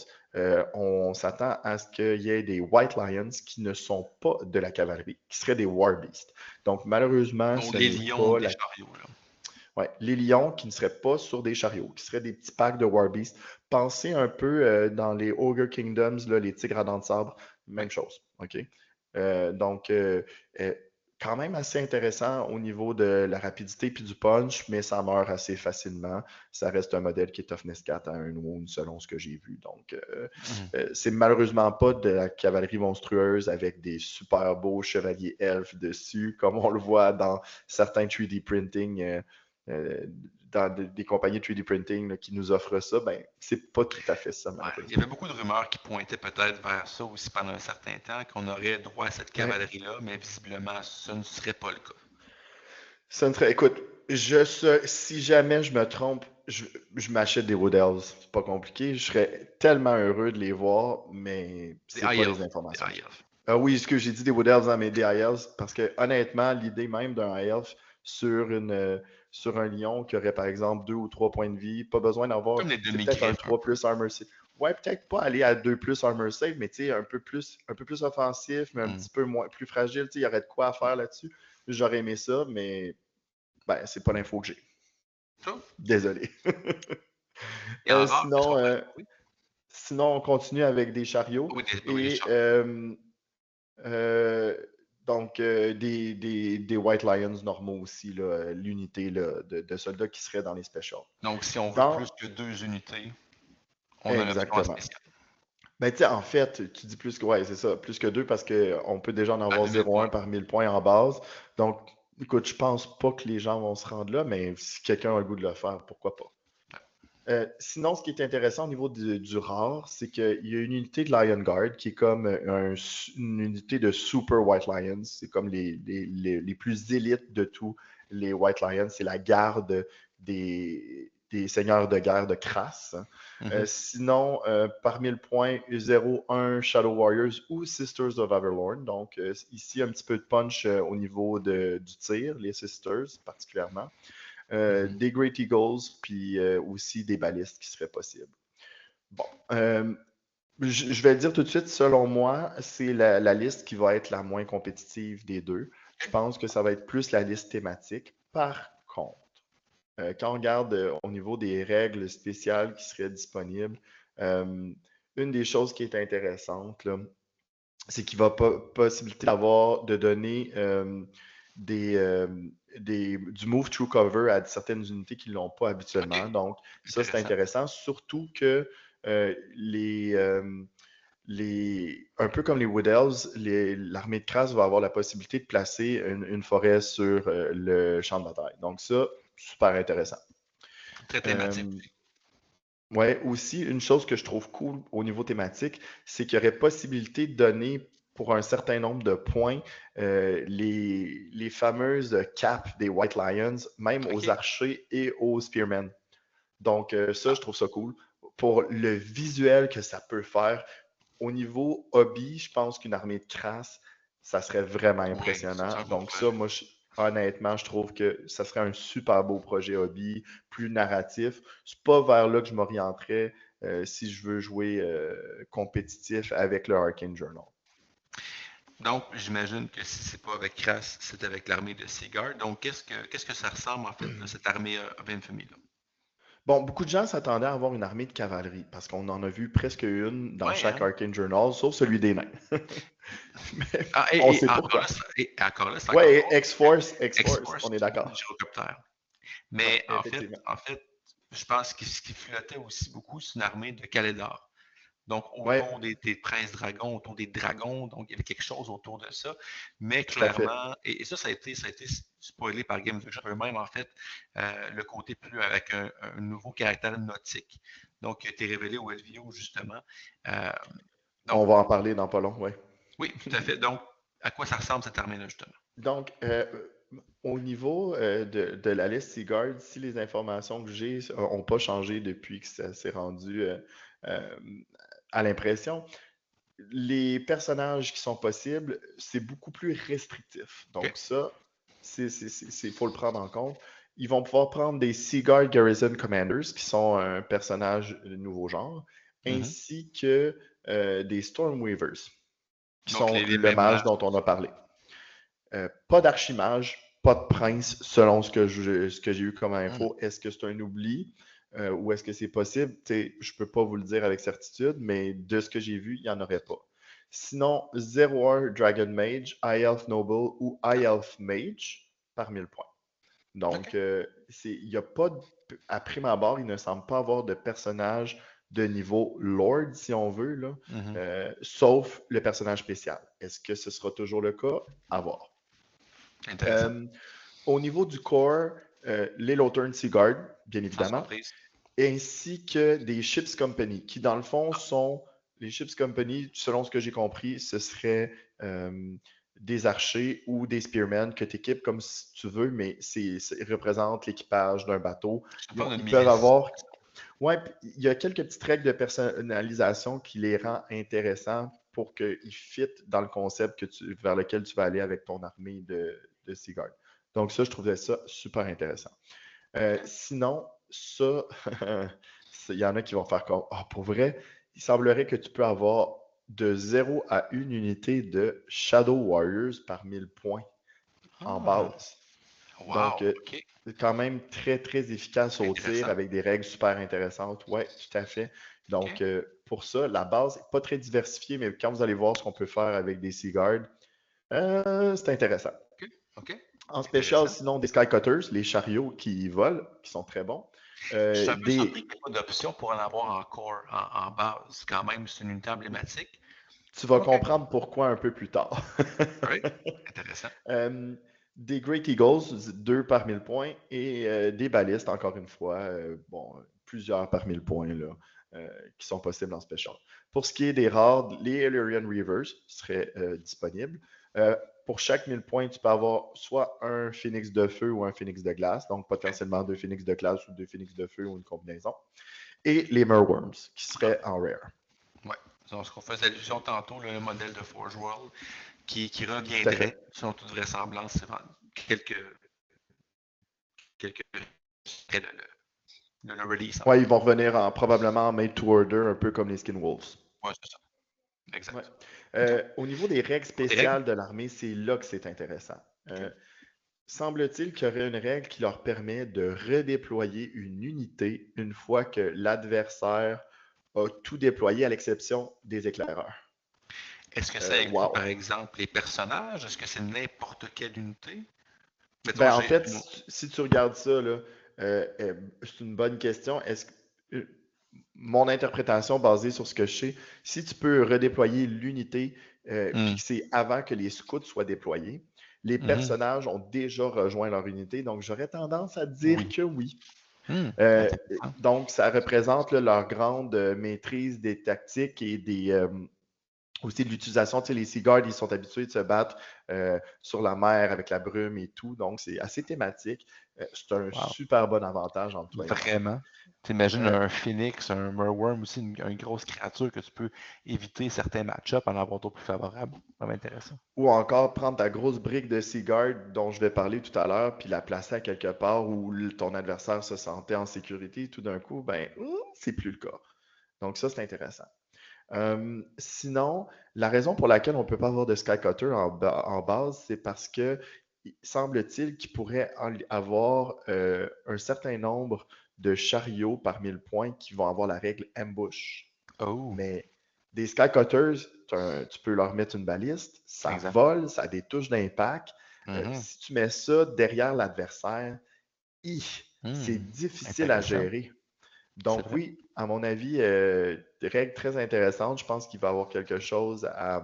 on s'attend à ce qu'il y ait des White Lions qui ne sont pas de la cavalerie, qui seraient des War Beasts. Donc, malheureusement, Donc, ce les n'est lions pas des la chariots, là. Ouais, les lions qui ne seraient pas sur des chariots, qui seraient des petits packs de Warbeast. Pensez un peu dans les Ogre Kingdoms, là, les tigres à dents de sabre, Ouais. même chose. OK? Donc, euh, quand même assez intéressant au niveau de la rapidité puis du punch, mais ça meurt assez facilement. Ça reste un modèle qui est toughness 4 à 1 wound selon ce que j'ai vu. Donc, Mhm. c'est malheureusement pas de la cavalerie monstrueuse avec des super beaux chevaliers elfes dessus, comme on le voit dans certains 3D printing. Euh, dans des compagnies 3D printing là, qui nous offrent ça, ben, c'est pas tout à fait ça, Ouais. Il y malheureusement. avait beaucoup de rumeurs qui pointaient peut-être vers ça aussi pendant un certain temps, qu'on aurait droit à cette Ouais. cavalerie-là, mais visiblement, ce ne serait pas le cas. Écoute, si jamais je me trompe, je m'achète des Wood Elves. C'est pas compliqué. Je serais tellement heureux de les voir, mais Des c'est high pas les elves. Des informations que high j'ai. elves. Ah oui, ce que j'ai dit des Wood Elves, hein, mais des High Elves, parce que honnêtement, l'idée même d'un High Elf sur un lion qui aurait par exemple 2 ou 3 points de vie, pas besoin d'avoir, Comme les c'est peut-être un demi-griffes un 3 peu. plus armor save. Ouais, peut-être pas aller à 2 plus armor save, mais tu sais, un peu plus offensif, mais un Mhm. petit peu moins, plus fragile. Tu sais, il y aurait de quoi à faire là-dessus. J'aurais aimé ça, mais Ben, c'est pas l'info que j'ai. Ça? Désolé. Et en rare, qu'est-ce Sinon, qu'on peut trouver? sinon, on continue avec des chariots Oui, des et chars. euh, donc des White Lions normaux aussi, là, l'unité là, de soldats qui seraient dans les specials. Donc, si on veut Dans... plus que 2 unités, on a une option Exactement. spéciale. Ben, tu sais, en fait, tu dis plus que, ouais, c'est ça, plus que 2 parce qu'on peut déjà en À avoir 2000 points. 0,1 par 1000 points en base. Donc, écoute, je pense pas que les gens vont se rendre là, mais si quelqu'un a le goût de le faire, pourquoi pas. Sinon, ce qui est intéressant au niveau du rare, c'est qu'il y a une unité de Lion Guard qui est comme une unité de Super White Lions. C'est comme les plus élites de tous les White Lions. C'est la garde des seigneurs de guerre de Kras. Sinon, par 1000 points, 0-1 Shadow Warriors ou Sisters of Averlorn. Donc, ici, un petit peu de punch au niveau du tir, les Sisters particulièrement. Des Great Eagles, puis aussi des balistes qui seraient possibles. Bon, je vais le dire tout de suite, selon moi, c'est la liste qui va être la moins compétitive des deux. Je pense que ça va être plus la liste thématique. Par contre, quand on regarde au niveau des règles spéciales qui seraient disponibles, une des choses qui est intéressante, là, c'est qu'il va pas possibilité de donner du move through cover à certaines unités qui ne l'ont pas habituellement. OK. Donc, ça, c'est intéressant, surtout que un peu comme les Wood Elves, l'armée de Kras va avoir la possibilité de placer une forêt sur le champ de bataille. Donc, ça, super intéressant. Très thématique. Ouais, aussi, une chose que je trouve cool au niveau thématique, c'est qu'il y aurait possibilité de donner pour un certain nombre de points les fameuses capes des White Lions, même OK. aux archers et aux spearmen. Donc, ça, je trouve ça cool. Pour le visuel que ça peut faire, au niveau hobby, je pense qu'une armée de crasse, ça serait vraiment Oui, impressionnant. c'est un beau Donc, projet. ça, moi, honnêtement, je trouve que ça serait un super beau projet hobby, plus narratif. C'est pas vers là que je m'orienterais si je veux jouer compétitif avec le Arcane Journal. Donc, j'imagine que si c'est pas avec Kras, c'est avec l'armée de Seaguard. Donc, qu'est-ce que ça ressemble, en fait, là, cette armée of Infamy-là? Bon, beaucoup de gens s'attendaient à avoir une armée de cavalerie parce qu'on en a vu presque une dans Ouais, chaque hein? Arcane Journal, sauf celui des nains. Mais Ah, on et sait encore là, pourquoi. c'est encore Ouais, drôle. X-Force, X-Force, on est d'accord. gyrocoptère. Ouais, Mais effectivement. en fait, je pense que ce qui flottait aussi beaucoup, c'est une armée de Kalédor. Donc, Ouais, autour des princes dragons, autour des dragons, donc il y avait quelque chose autour de ça. Mais tout à fait. clairement, et ça a été spoilé par Games Workshop eux-mêmes, en fait, le côté plus avec un nouveau caractère nautique, donc qui a été révélé au LVO, justement. Euh, donc, On va en parler dans pas long, ouais. oui, tout à fait. Donc, à quoi ça ressemble cette armée-là, justement? Donc, au niveau de la liste Seaguard, si les informations que j'ai n'ont pas changé depuis que ça s'est rendu euh, à l'impression, les personnages qui sont possibles, c'est beaucoup plus restrictif. OK. Donc ça, faut le prendre en compte. Ils vont pouvoir prendre des Seaguard Garrison Commanders, qui sont un personnage de nouveau genre, Mhm. ainsi que des Stormweavers, qui Donc, sont les le mêmes mage mages. dont on a parlé. Pas d'archimage, pas de prince, selon ce que j'ai eu comme info. Est-ce que c'est un oubli ou est-ce que c'est possible? Je ne peux pas vous le dire avec certitude, mais de ce que j'ai vu, il n'y en aurait pas. Sinon, 0-1 Dragon Mage, High Elf Noble ou High Elf Mage par 1000 points. Donc, OK. il n'y a pas, à prime abord, il ne semble pas avoir de personnage de niveau Lord, si on veut, là, Mhm. sauf le personnage spécial. Est-ce que ce sera toujours le cas? À voir. Intéressant. Au niveau du corps, les Lothern Seaguard, bien Sans évidemment, surprise. ainsi que des Ships Company, qui dans le fond sont les Ships Company, selon ce que j'ai compris, ce serait des archers ou des spearmen que tu équipes comme si tu veux, mais ils représentent l'équipage d'un bateau. C'est pas une Ils peuvent milice. avoir. Ouais, il y a quelques petites règles de personnalisation qui les rend intéressants pour qu'ils fitent dans le concept vers lequel tu vas aller avec ton armée de Seaguard. Donc ça, je trouvais ça super intéressant. Sinon, ça, il y en a qui vont faire comme, ah, pour vrai, il semblerait que tu peux avoir de 0 à 1 unité de Shadow Warriors par 1000 points en Ah. base. Donc, Wow, OK. c'est quand même très, très efficace au tir Intéressant. avec des règles super intéressantes. Oui, tout à fait. Donc, OK. pour ça, la base n'est pas très diversifiée, mais quand vous allez voir ce qu'on peut faire avec des Seaguard, c'est intéressant. OK. OK. En spécial, Intéressant. sinon, des Skycutters, les chariots qui volent, qui sont très bons. Je suis un peu surpris Des... qu'il n'y ait pas d'option pour en avoir encore en base. Quand même, c'est une unité emblématique. Tu vas OK. comprendre pourquoi un peu plus tard. Oui. Intéressant. Euh, des Great Eagles, 2 par 1000 points, et des balistes, encore une fois, bon, plusieurs par 1000 points là, qui sont possibles en special. Pour ce qui est des rares, les Illyrian Reavers seraient disponibles. Pour chaque 1000 points, tu peux avoir soit un Phoenix de feu ou un Phoenix de glace, donc potentiellement 2 Phoenix de glace ou 2 Phoenix de feu ou une combinaison. Et les Merworms, qui seraient en rare. Oui. Donc, ce qu'on faisait allusion tantôt, le modèle de Forge World, qui Tout à reviendrait, fait. selon toute vraisemblance, quelques après le release, en Ouais, fait. ils vont revenir probablement en made to order, un peu comme les Skin Wolves. Oui, c'est ça. Ouais. Exact. OK. Au niveau des règles Pour des règles? spéciales de l'armée, c'est là que c'est intéressant. Semble-t-il qu'il y aurait une règle qui leur permet de redéployer une unité une fois que l'adversaire a tout déployé, à l'exception des éclaireurs. Est-ce que ça inclut, Wow. par exemple, les personnages? Est-ce que c'est n'importe quelle unité? Mettons, Ben, en fait, si tu regardes ça, là, c'est une bonne question. Mon interprétation basée sur ce que je sais, si tu peux redéployer l'unité, puis que c'est avant que les scouts soient déployés, les personnages ont déjà rejoint leur unité, donc j'aurais tendance à dire Oui. que oui. Intéressant. Donc, ça représente là, leur grande maîtrise des tactiques et aussi de l'utilisation. Tu sais, les Seaguards, ils sont habitués de se battre sur la mer avec la brume et tout, donc c'est assez thématique. C'est un Wow. super bon avantage entre toi et moi. Vraiment. T'imagines un Phoenix, un Merworm aussi, une grosse créature que tu peux éviter certains match-ups en avoir d'autres plus favorables. Vraiment intéressant. Ou encore prendre ta grosse brique de Seaguard dont je vais parler tout à l'heure, puis la placer à quelque part où ton adversaire se sentait en sécurité. Tout d'un coup, ben, c'est plus le cas. Donc ça, c'est intéressant. Sinon, la raison pour laquelle on ne peut pas avoir de Skycutter en base, c'est parce que semble-t-il qu'il pourrait avoir un certain nombre de chariots par 1000 points qui vont avoir la règle ambush. Oh, Mais des Skycutters, tu peux leur mettre une baliste, ça exact. vole, ça a des touches d'impact. Si tu mets ça derrière l'adversaire, c'est difficile à Intéressant. gérer. Donc C'est vrai. oui, à mon avis, des règles très intéressantes. Je pense qu'il va y avoir quelque chose à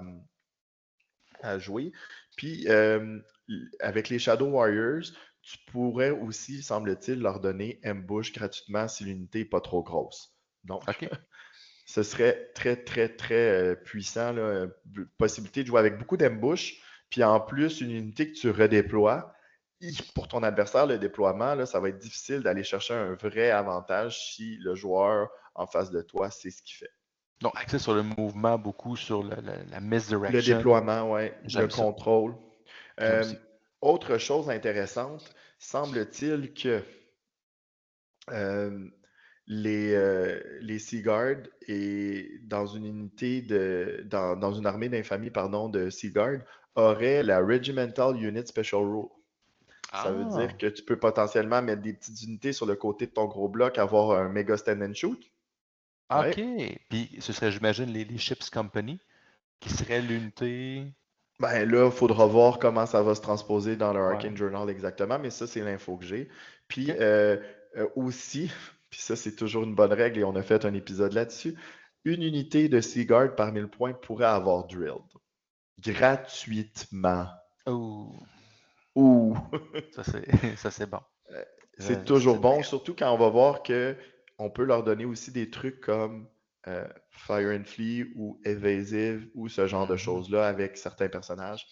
jouer. Puis avec les Shadow Warriors, tu pourrais aussi, semble-t-il, leur donner ambush gratuitement si l'unité n'est pas trop grosse. Donc, OK. ce serait très, très, très puissant. Là, possibilité de jouer avec beaucoup d'ambush. Puis en plus, une unité que tu redéploies. Pour ton adversaire, le déploiement, là, ça va être difficile d'aller chercher un vrai avantage si le joueur en face de toi sait ce qu'il fait. Donc, axé sur le mouvement, beaucoup sur la misdirection. Le déploiement, oui, le J'aime ça. contrôle. J'aime aussi. Autre chose intéressante, semble-t-il que les Seaguard et dans une unité dans une armée d'infamie, pardon, de Seaguard auraient la Regimental Unit Special Rule. Ça veut dire que tu peux potentiellement mettre des petites unités sur le côté de ton gros bloc, avoir un méga stand and shoot. OK. Ouais. Puis, ce serait, j'imagine, les Ships Company, qui serait l'unité. Ben là, il faudra voir comment ça va se transposer dans le Ouais. Arcane Journal exactement, mais ça, c'est l'info que j'ai. Puis OK. aussi, puis ça, c'est toujours une bonne règle et on a fait un épisode là-dessus, une unité de Seaguard par 1000 points pourrait avoir Drilled. Gratuitement. Oh, Ouh! ça c'est bon. C'est toujours C'est bon, agréable. surtout quand on va voir qu'on peut leur donner aussi des trucs comme Fire and Flee ou Evasive ou ce genre de choses-là avec certains personnages.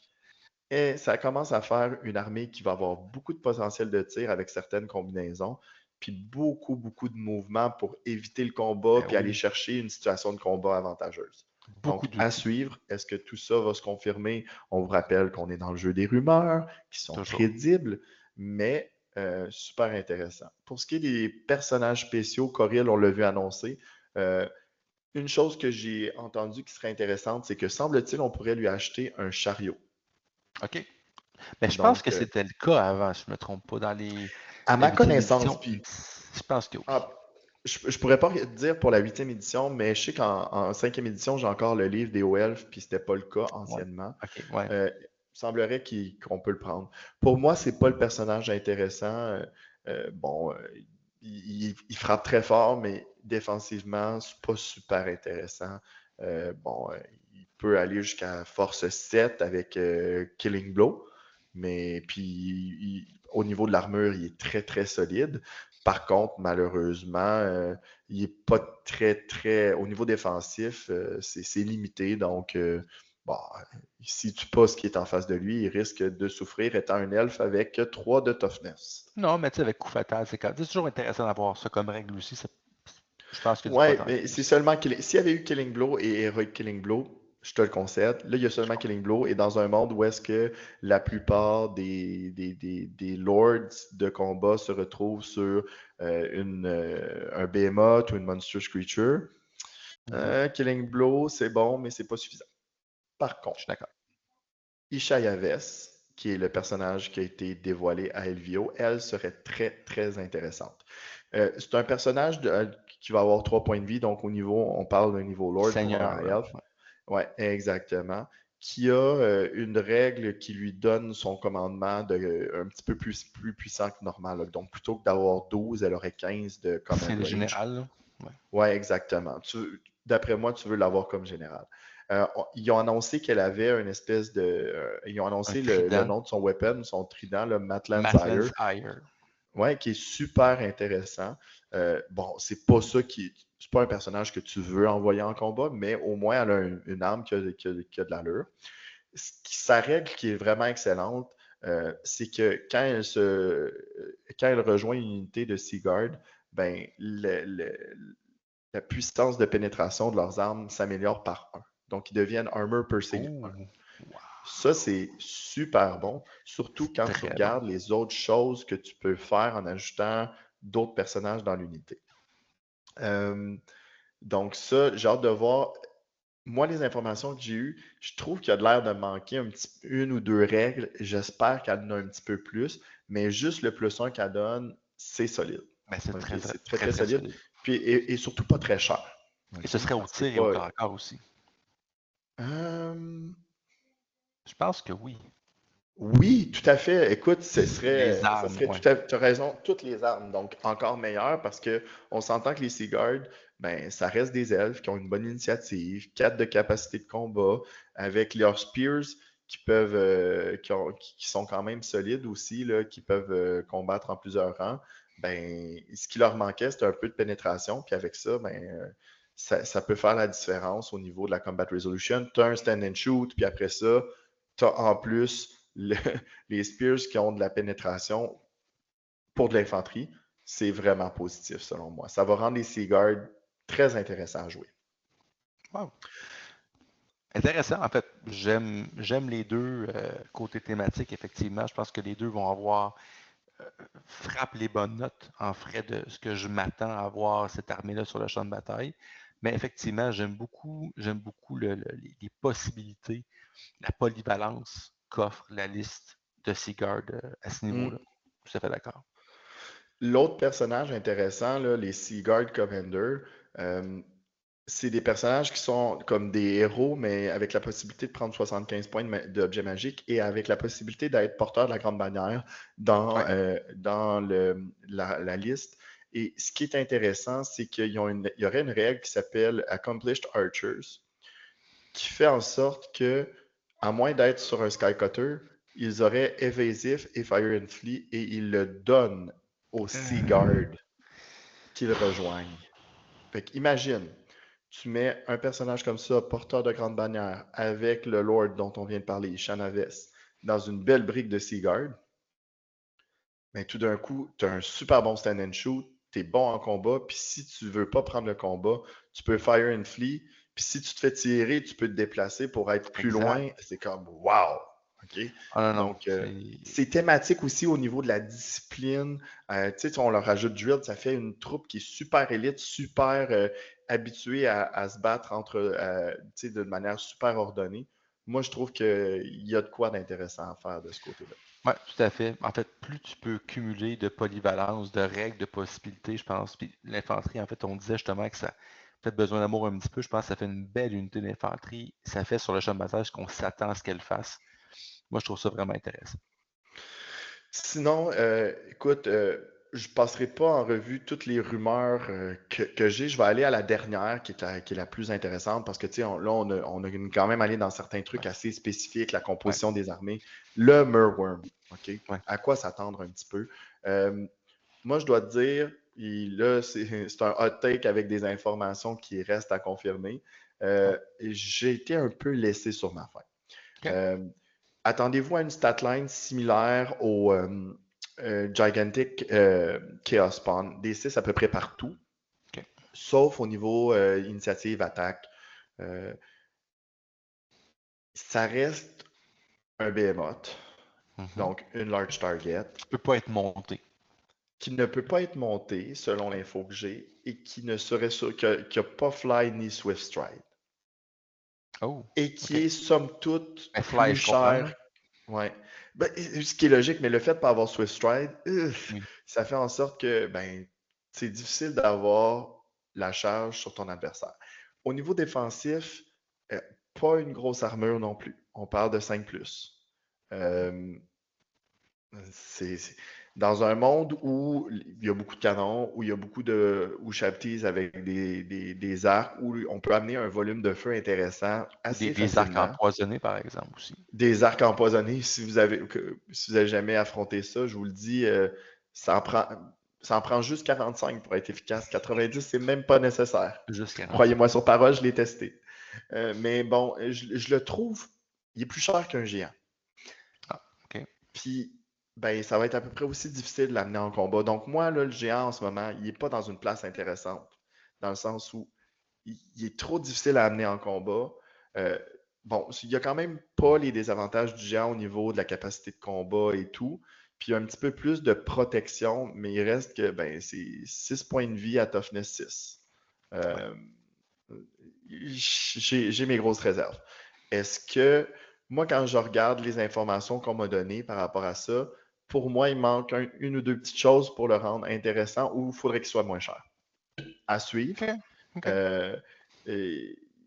Et ça commence à faire une armée qui va avoir beaucoup de potentiel de tir avec certaines combinaisons, puis beaucoup, beaucoup de mouvements pour éviter le combat, Ben puis aller oui. chercher une situation de combat avantageuse. Beaucoup Donc, à d'outils. suivre, est-ce que tout ça va se confirmer? On vous rappelle qu'on est dans le jeu des rumeurs, qui sont Toujours. crédibles, mais super intéressant. Pour ce qui est des personnages spéciaux, Coril, on l'a vu annoncer. Une chose que j'ai entendue qui serait intéressante, c'est que semble-t-il, on pourrait lui acheter un chariot. OK. Mais je pense Donc, que c'était le cas avant, si je ne me trompe pas, dans les à la ma huitième connaissance, édition. puis Je pense que oui. je pourrais pas te dire pour la 8e édition, mais je sais qu'en 5e édition, j'ai encore le livre des Hauts-Elfes, puis c'était pas le cas Ouais. anciennement. OK, ouais. Il semblerait qu'on peut le prendre. Pour moi, c'est pas le personnage intéressant. Bon, il frappe très fort, mais défensivement, c'est pas super intéressant. Bon, il peut aller jusqu'à force 7 avec Killing Blow, mais puis au niveau de l'armure, il est très très solide. Par contre, malheureusement, il n'est pas très. Au niveau défensif, c'est limité. Donc, bon, si tu pas ce qui est en face de lui, il risque de souffrir étant un elfe avec 3 de toughness. Non, mais tu sais, avec coup fatal, c'est toujours intéressant d'avoir ça comme règle aussi. Je pense qu'il y a du Ouais, potentiel mais c'est aussi. seulement s'il y avait eu Killing Blow et Heroic Killing Blow, je te le concède. Là, il y a Je seulement comprends. Killing Blow et dans un monde où est-ce que la plupart des lords de combat se retrouvent sur un behemoth ou une monstrous creature. Killing Blow, c'est bon, mais c'est pas suffisant. Par Je suis contre, d'accord. Isha Yaves, qui est le personnage qui a été dévoilé à Elvio, elle serait très, très intéressante. C'est un personnage qui va avoir 3 points de vie, donc on parle d'un niveau Lord pour Seigneur, un là. Elf. Ouais, exactement. Qui a une règle qui lui donne son commandement un petit peu plus puissant que normal. Là. Donc, plutôt que d'avoir 12, elle aurait 15 de C'est command le range. général, là. Ouais. Ouais, exactement. D'après moi, tu veux l'avoir comme général. Ils ont annoncé qu'elle avait une espèce de. Ils ont Un annoncé le trident. nom de son weapon, son trident, le Matland's Mathlan's Ire. Ire. Ouais, qui est super intéressant. Bon, c'est pas ça qui. C'est pas un personnage que tu veux envoyer en combat, mais au moins elle a une arme qui a de l'allure. Sa règle qui est vraiment excellente, c'est que quand elle rejoint une unité de Seaguard, ben, la puissance de pénétration de leurs armes s'améliore par 1. Donc, ils deviennent armor piercing 1. Oh, wow. Ça, c'est super bon, surtout quand tu Très bon. regardes les autres choses que tu peux faire en ajoutant d'autres personnages dans l'unité. Donc ça, j'ai hâte de voir. Moi, les informations que j'ai eues, je trouve qu'il y a de l'air de manquer une ou deux règles. J'espère qu'elle en a un petit peu plus, mais juste le plus 1 qu'elle donne, c'est solide. Mais c'est OK? très, très, C'est très, très, très très solide. solide. Puis, et surtout pas très cher. Et OK? ce serait au Parce que tir et au pas. corps à corps aussi. Euh, Je pense que oui. Oui, tout à fait. Écoute, Les ça armes, serait ouais. tu as raison, toutes les armes, donc encore meilleur parce que on s'entend que les Seaguard, ben, ça reste des elfes qui ont une bonne initiative, 4 de capacité de combat, avec leurs spears qui peuvent, qui sont quand même solides aussi, là, qui peuvent combattre en plusieurs rangs. Ben, ce qui leur manquait, c'était un peu de pénétration, puis avec ça, ben, ça peut faire la différence au niveau de la combat resolution. Tu as un stand and shoot, puis après ça, tu as en plus les Spears qui ont de la pénétration pour de l'infanterie, c'est vraiment positif selon moi. Ça va rendre les Seaguard très intéressants à jouer. Wow. Intéressant. En fait, j'aime les deux côtés thématiques, effectivement. Je pense que les deux vont avoir frappe les bonnes notes en frais de ce que je m'attends à voir cette armée-là sur le champ de bataille. Mais effectivement, j'aime beaucoup les possibilités, la polyvalence qu'offre la liste de Seaguard à ce niveau-là. Tout à fait d'accord. L'autre personnage intéressant, là, les Seaguard Commander, c'est des personnages qui sont comme des héros, mais avec la possibilité de prendre 75 points d'objets magiques et avec la possibilité d'être porteur de la grande bannière dans, Ouais. dans la liste. Et ce qui est intéressant, c'est qu'il y aurait une règle qui s'appelle Accomplished Archers, qui fait en sorte que, à moins d'être sur un Skycutter, ils auraient Evasive et Fire and Flee et ils le donnent aux Seaguard qu'ils rejoignent. Fait qu'imagine, tu mets un personnage comme ça, porteur de grande bannière, avec le Lord dont on vient de parler, Shanaves, dans une belle brique de Seaguard, mais tout d'un coup, tu as un super bon stand and shoot, tu es bon en combat, puis si tu veux pas prendre le combat, tu peux fire and flee, puis si tu te fais tirer, tu peux te déplacer pour être plus loin. Exact. C'est comme wow! OK? Ah non, non. Donc, c'est thématique aussi au niveau de la discipline. Tu sais, on leur rajoute Drill, ça fait une troupe qui est super élite, super habituée à se battre d'une manière super ordonnée. moi, je trouve qu'il y a de quoi d'intéressant à faire de ce côté-là. Oui, tout à fait. En fait, plus tu peux cumuler de polyvalence, de règles, de possibilités, je pense. Puis l'infanterie, en fait, on disait justement que ça a peut-être besoin d'amour un petit peu. Je pense que ça fait une belle unité d'infanterie. Ça fait sur le champ de bataille ce qu'on s'attend à ce qu'elle fasse. Moi, je trouve ça vraiment intéressant. Sinon, écoute, je ne passerai pas en revue toutes les rumeurs que j'ai. Je vais aller à la dernière qui est la plus intéressante parce que, tu sais, là, on a quand même allé dans certains trucs Ouais. assez spécifiques, la Ouais. composition des armées. Le Merworm, OK? Ouais. À quoi s'attendre un petit peu? Moi, je dois te dire, là, c'est un hot take avec des informations qui restent à confirmer. J'ai été un peu laissé sur ma faim. OK. Attendez-vous à une statline similaire au Gigantic Chaos Spawn, des 6 à peu près partout, OK. sauf au niveau initiative, attaque. Euh, ça reste un behemoth, donc une large target, Qui ne peut pas être monté. qui ne peut pas être monté selon l'info que j'ai et qui ne serait qui n'a pas fly ni swift stride. Oh, Et qui OK. est somme toute Mais Fly, plus je comprends. cher. Ouais. Ben, ce qui est logique, mais le fait de ne pas avoir Swift Stride, Oui. ça fait en sorte que ben, c'est difficile d'avoir la charge sur ton adversaire. Au niveau défensif, pas une grosse armure non plus. On parle de 5+. Euh, c'est dans un monde où il y a beaucoup de canons, où il y a beaucoup de chaptis avec des arcs, où on peut amener un volume de feu intéressant assez Des arcs facilement. empoisonnés, par exemple, aussi. Des arcs empoisonnés, si vous avez jamais affronté ça, je vous le dis, ça en prend juste 45 pour être efficace. 90, c'est même pas nécessaire. Juste 45. Croyez-moi sur parole, je l'ai testé. Mais bon, je le trouve, il est plus cher qu'un géant. Ah, OK. Puis, ben, ça va être à peu près aussi difficile de l'amener en combat. Donc, moi, là, le géant en ce moment, il n'est pas dans une place intéressante, dans le sens où il est trop difficile à amener en combat. Euh, bon, il n'y a quand même pas les désavantages du géant au niveau de la capacité de combat et tout. Puis, il y a un petit peu plus de protection, mais il reste que ben, c'est 6 points de vie à toughness 6. Ouais. J'ai mes grosses réserves. Est-ce que, moi, quand je regarde les informations qu'on m'a données par rapport à ça, pour moi, il manque une ou deux petites choses pour le rendre intéressant ou il faudrait qu'il soit moins cher. À suivre. OK. OK.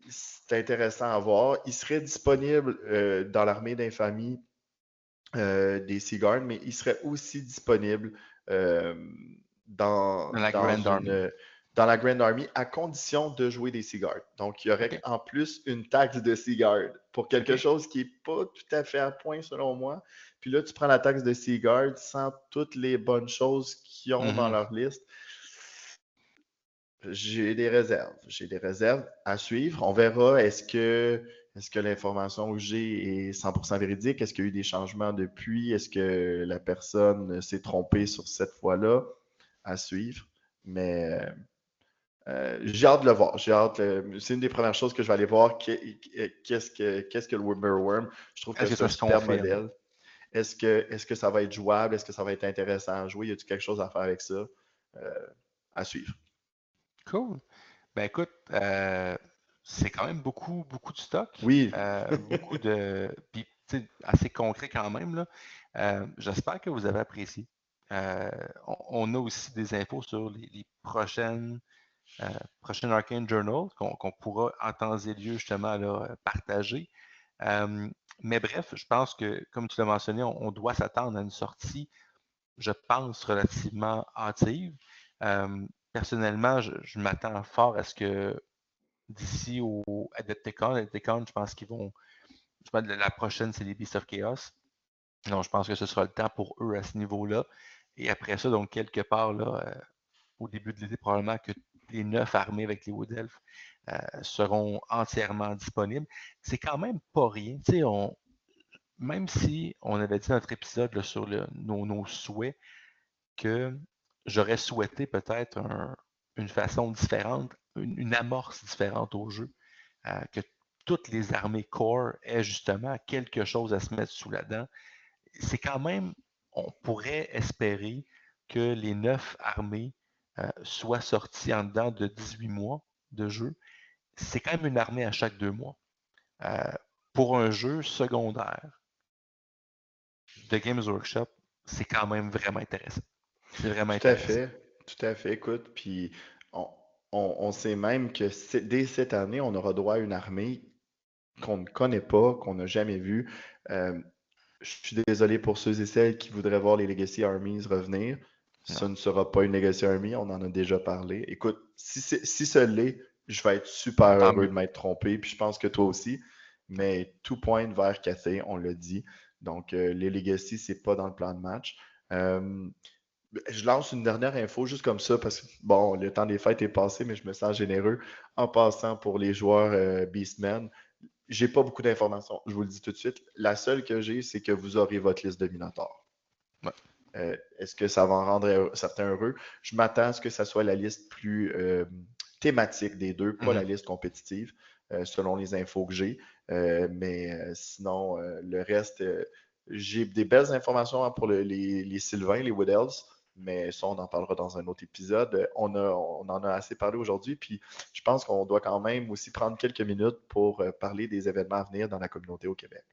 C'est intéressant à voir. Il serait disponible dans l'armée d'infamie des Seaguards, mais il serait aussi disponible euh, Dans la Grand Army. dans la Grand Army à condition de jouer des Seaguards. Donc, il y aurait OK. en plus une taxe de Seaguard pour quelque OK. chose qui n'est pas tout à fait à point selon moi. Puis là, tu prends la taxe de Seaguard sans toutes les bonnes choses qu'ils ont dans leur liste. J'ai des réserves. J'ai des réserves à suivre. On verra est-ce que l'information que j'ai est 100% véridique? Est-ce qu'il y a eu des changements depuis? Est-ce que la personne s'est trompée sur cette fois-là? À suivre. Mais j'ai hâte de le voir. C'est une des premières choses que je vais aller voir. Qu'est-ce que le Merworm? Je trouve que Est-ce que c'est ça un se super confirme? modèle. Est-ce que ça va être jouable? Est-ce que ça va être intéressant à jouer? Y a-t-il quelque chose à faire avec ça? À suivre. Cool. Ben écoute, c'est quand même beaucoup, beaucoup de stock. Oui. Beaucoup de. Puis, tu sais, assez concret quand même, là. J'espère que vous avez apprécié. On a aussi des infos sur les prochaines Arcane Journal qu'on pourra en temps et lieu justement là, partager. Mais bref, je pense que, comme tu l'as mentionné, on doit s'attendre à une sortie, je pense, relativement hâtive. Personnellement, je m'attends fort à ce que d'ici au Adepticon, je pense qu'ils vont. Je pense que la prochaine, c'est les Beasts of Chaos. Donc, je pense que ce sera le temps pour eux à ce niveau-là. Et après ça, donc, quelque part, là, au début de l'été, probablement que les 9 armées avec les Wood Elves seront entièrement disponibles. C'est quand même pas rien. Tu sais, même si on avait dit dans notre épisode là, sur nos souhaits que j'aurais souhaité peut-être une façon différente, une amorce différente au jeu, que toutes les armées core aient justement quelque chose à se mettre sous la dent. C'est quand même, on pourrait espérer que les 9 armées soient sorties en dedans de 18 mois de jeu. C'est quand même une armée à chaque 2 mois. pour un jeu secondaire de Games Workshop, c'est quand même vraiment intéressant. C'est vraiment Tout à intéressant. fait, tout à fait. Écoute, puis on sait même que dès cette année, on aura droit à une armée qu'on ne connaît pas, qu'on n'a jamais vue. Euh, je suis désolé pour ceux et celles qui voudraient voir les Legacy Armies revenir. Ce Non. ne sera pas une Legacy Army, on en a déjà parlé. Écoute, si ce l'est, je vais être super Tant heureux mieux. de m'être trompé, puis je pense que toi aussi. Mais tout pointe vers Cathay, on l'a dit. Donc, les Legacy, c'est pas dans le plan de match. Euh, je lance une dernière info juste comme ça parce que, bon, le temps des fêtes est passé, mais je me sens généreux en passant pour les joueurs Beastmen. J'ai pas beaucoup d'informations, je vous le dis tout de suite. La seule que j'ai, c'est que vous aurez votre liste de Minotaur. Ouais. Est-ce que ça va en rendre certains heureux? Je m'attends à ce que ça soit la liste plus thématique des deux, pas la liste compétitive, selon les infos que j'ai. Mais sinon, le reste, j'ai des belles informations hein, pour les Sylvains, les Wood Elves, mais ça, on en parlera dans un autre épisode. On en a assez parlé aujourd'hui, puis je pense qu'on doit quand même aussi prendre quelques minutes pour parler des événements à venir dans la communauté au Québec.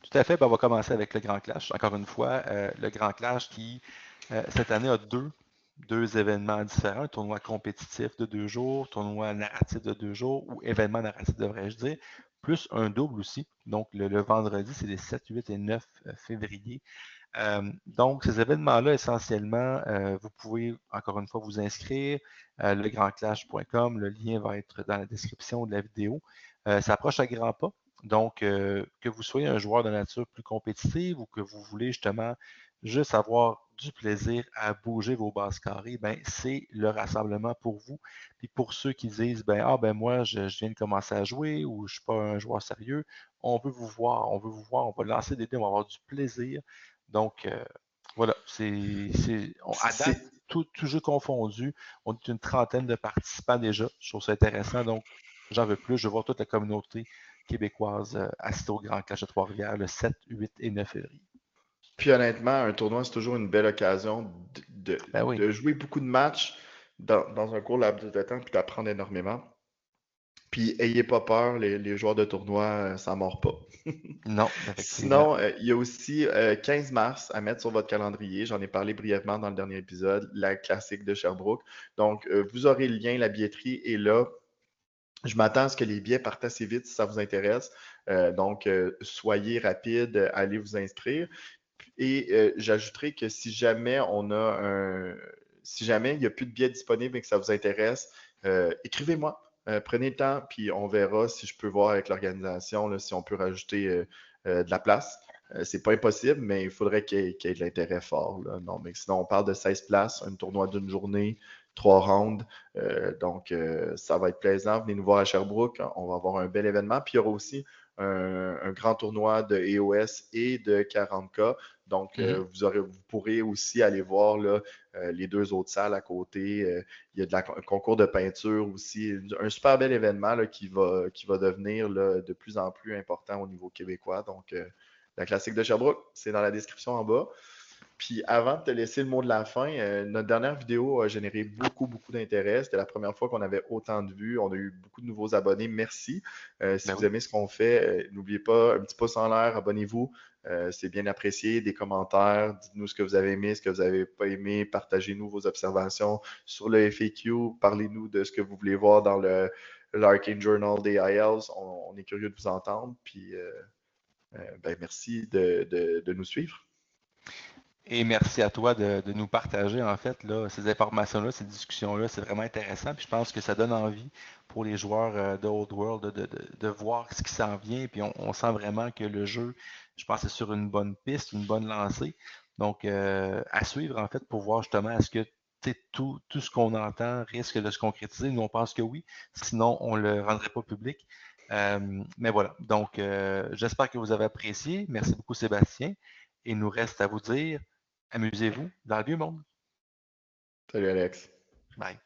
Tout à fait. Ben, on va commencer avec le Grand Clash. Encore une fois, le Grand Clash qui, cette année, a deux événements différents. Un tournoi compétitif de 2 jours, tournoi narratif de 2 jours, ou événement narratif, devrais-je dire, plus un double aussi. Donc, le vendredi, c'est les 7, 8 et 9 février. Donc, ces événements-là, essentiellement, vous pouvez, encore une fois, vous inscrire, legrandclash.com, le lien va être dans la description de la vidéo. Ça approche à grands pas. Donc, que vous soyez un joueur de nature plus compétitive ou que vous voulez justement juste avoir du plaisir à bouger vos bases carrées, ben, c'est le rassemblement pour vous. Puis pour ceux qui disent, moi, je viens de commencer à jouer ou je ne suis pas un joueur sérieux, on veut vous voir, on va lancer des dés, on va avoir du plaisir. Donc, voilà, à date, C'est tout jeu confondu, on est une trentaine de participants déjà. Je trouve ça intéressant, donc j'en veux plus. Je veux voir toute la communauté québécoise assister au Grand Clash de Trois-Rivières le 7, 8 et 9 février. Puis honnêtement, un tournoi, c'est toujours une belle occasion Ben oui, de jouer beaucoup de matchs dans un court laps de temps, puis d'apprendre énormément. Puis ayez pas peur, les joueurs de tournoi, ça mord pas. non, effectivement. Sinon, il y a aussi 15 mars à mettre sur votre calendrier. J'en ai parlé brièvement dans le dernier épisode, la classique de Sherbrooke. Donc, vous aurez le lien, la billetterie est là. Je m'attends à ce que les billets partent assez vite si ça vous intéresse. Donc, soyez rapide, allez vous inscrire. Et j'ajouterai que si jamais si jamais il n'y a plus de billets disponibles et que ça vous intéresse, écrivez-moi. Prenez le temps, puis on verra si je peux voir avec l'organisation là, si on peut rajouter de la place. C'est pas impossible, mais il faudrait qu'il y ait de l'intérêt fort. Là. Non, mais sinon, on parle de 16 places, un tournoi d'une journée, 3 rounds. Donc, ça va être plaisant. Venez nous voir à Sherbrooke. On va avoir un bel événement. Puis, il y aura aussi un grand tournoi de EOS et de 40K. Donc, vous pourrez aussi aller voir là, les deux autres salles à côté. Il y a un concours de peinture aussi. Un super bel événement là, qui va devenir là, de plus en plus important au niveau québécois. Donc, la classique de Sherbrooke, c'est dans la description en bas. Puis avant de te laisser le mot de la fin, notre dernière vidéo a généré beaucoup, beaucoup d'intérêt. C'était la première fois qu'on avait autant de vues. On a eu beaucoup de nouveaux abonnés. Merci. Si vous aimez ce qu'on fait, n'oubliez pas, un petit pouce en l'air, abonnez-vous. C'est bien apprécié. Des commentaires, dites-nous ce que vous avez aimé, ce que vous n'avez pas aimé. Partagez-nous vos observations sur le FAQ. Parlez-nous de ce que vous voulez voir dans l'Arcane Journal des IELTS. On est curieux de vous entendre. Puis, merci de nous suivre. Et merci à toi de nous partager, en fait, là, ces informations-là, ces discussions-là. C'est vraiment intéressant. Puis je pense que ça donne envie pour les joueurs de Old World de voir ce qui s'en vient. Puis on sent vraiment que le jeu, je pense, est sur une bonne piste, une bonne lancée. Donc, à suivre, en fait, pour voir justement est-ce que tout ce qu'on entend risque de se concrétiser. Nous, on pense que oui. Sinon, on ne le rendrait pas public. Mais voilà. Donc, j'espère que vous avez apprécié. Merci beaucoup, Sébastien. Et il nous reste à vous dire, amusez-vous dans le vieux monde. Salut Alex. Bye.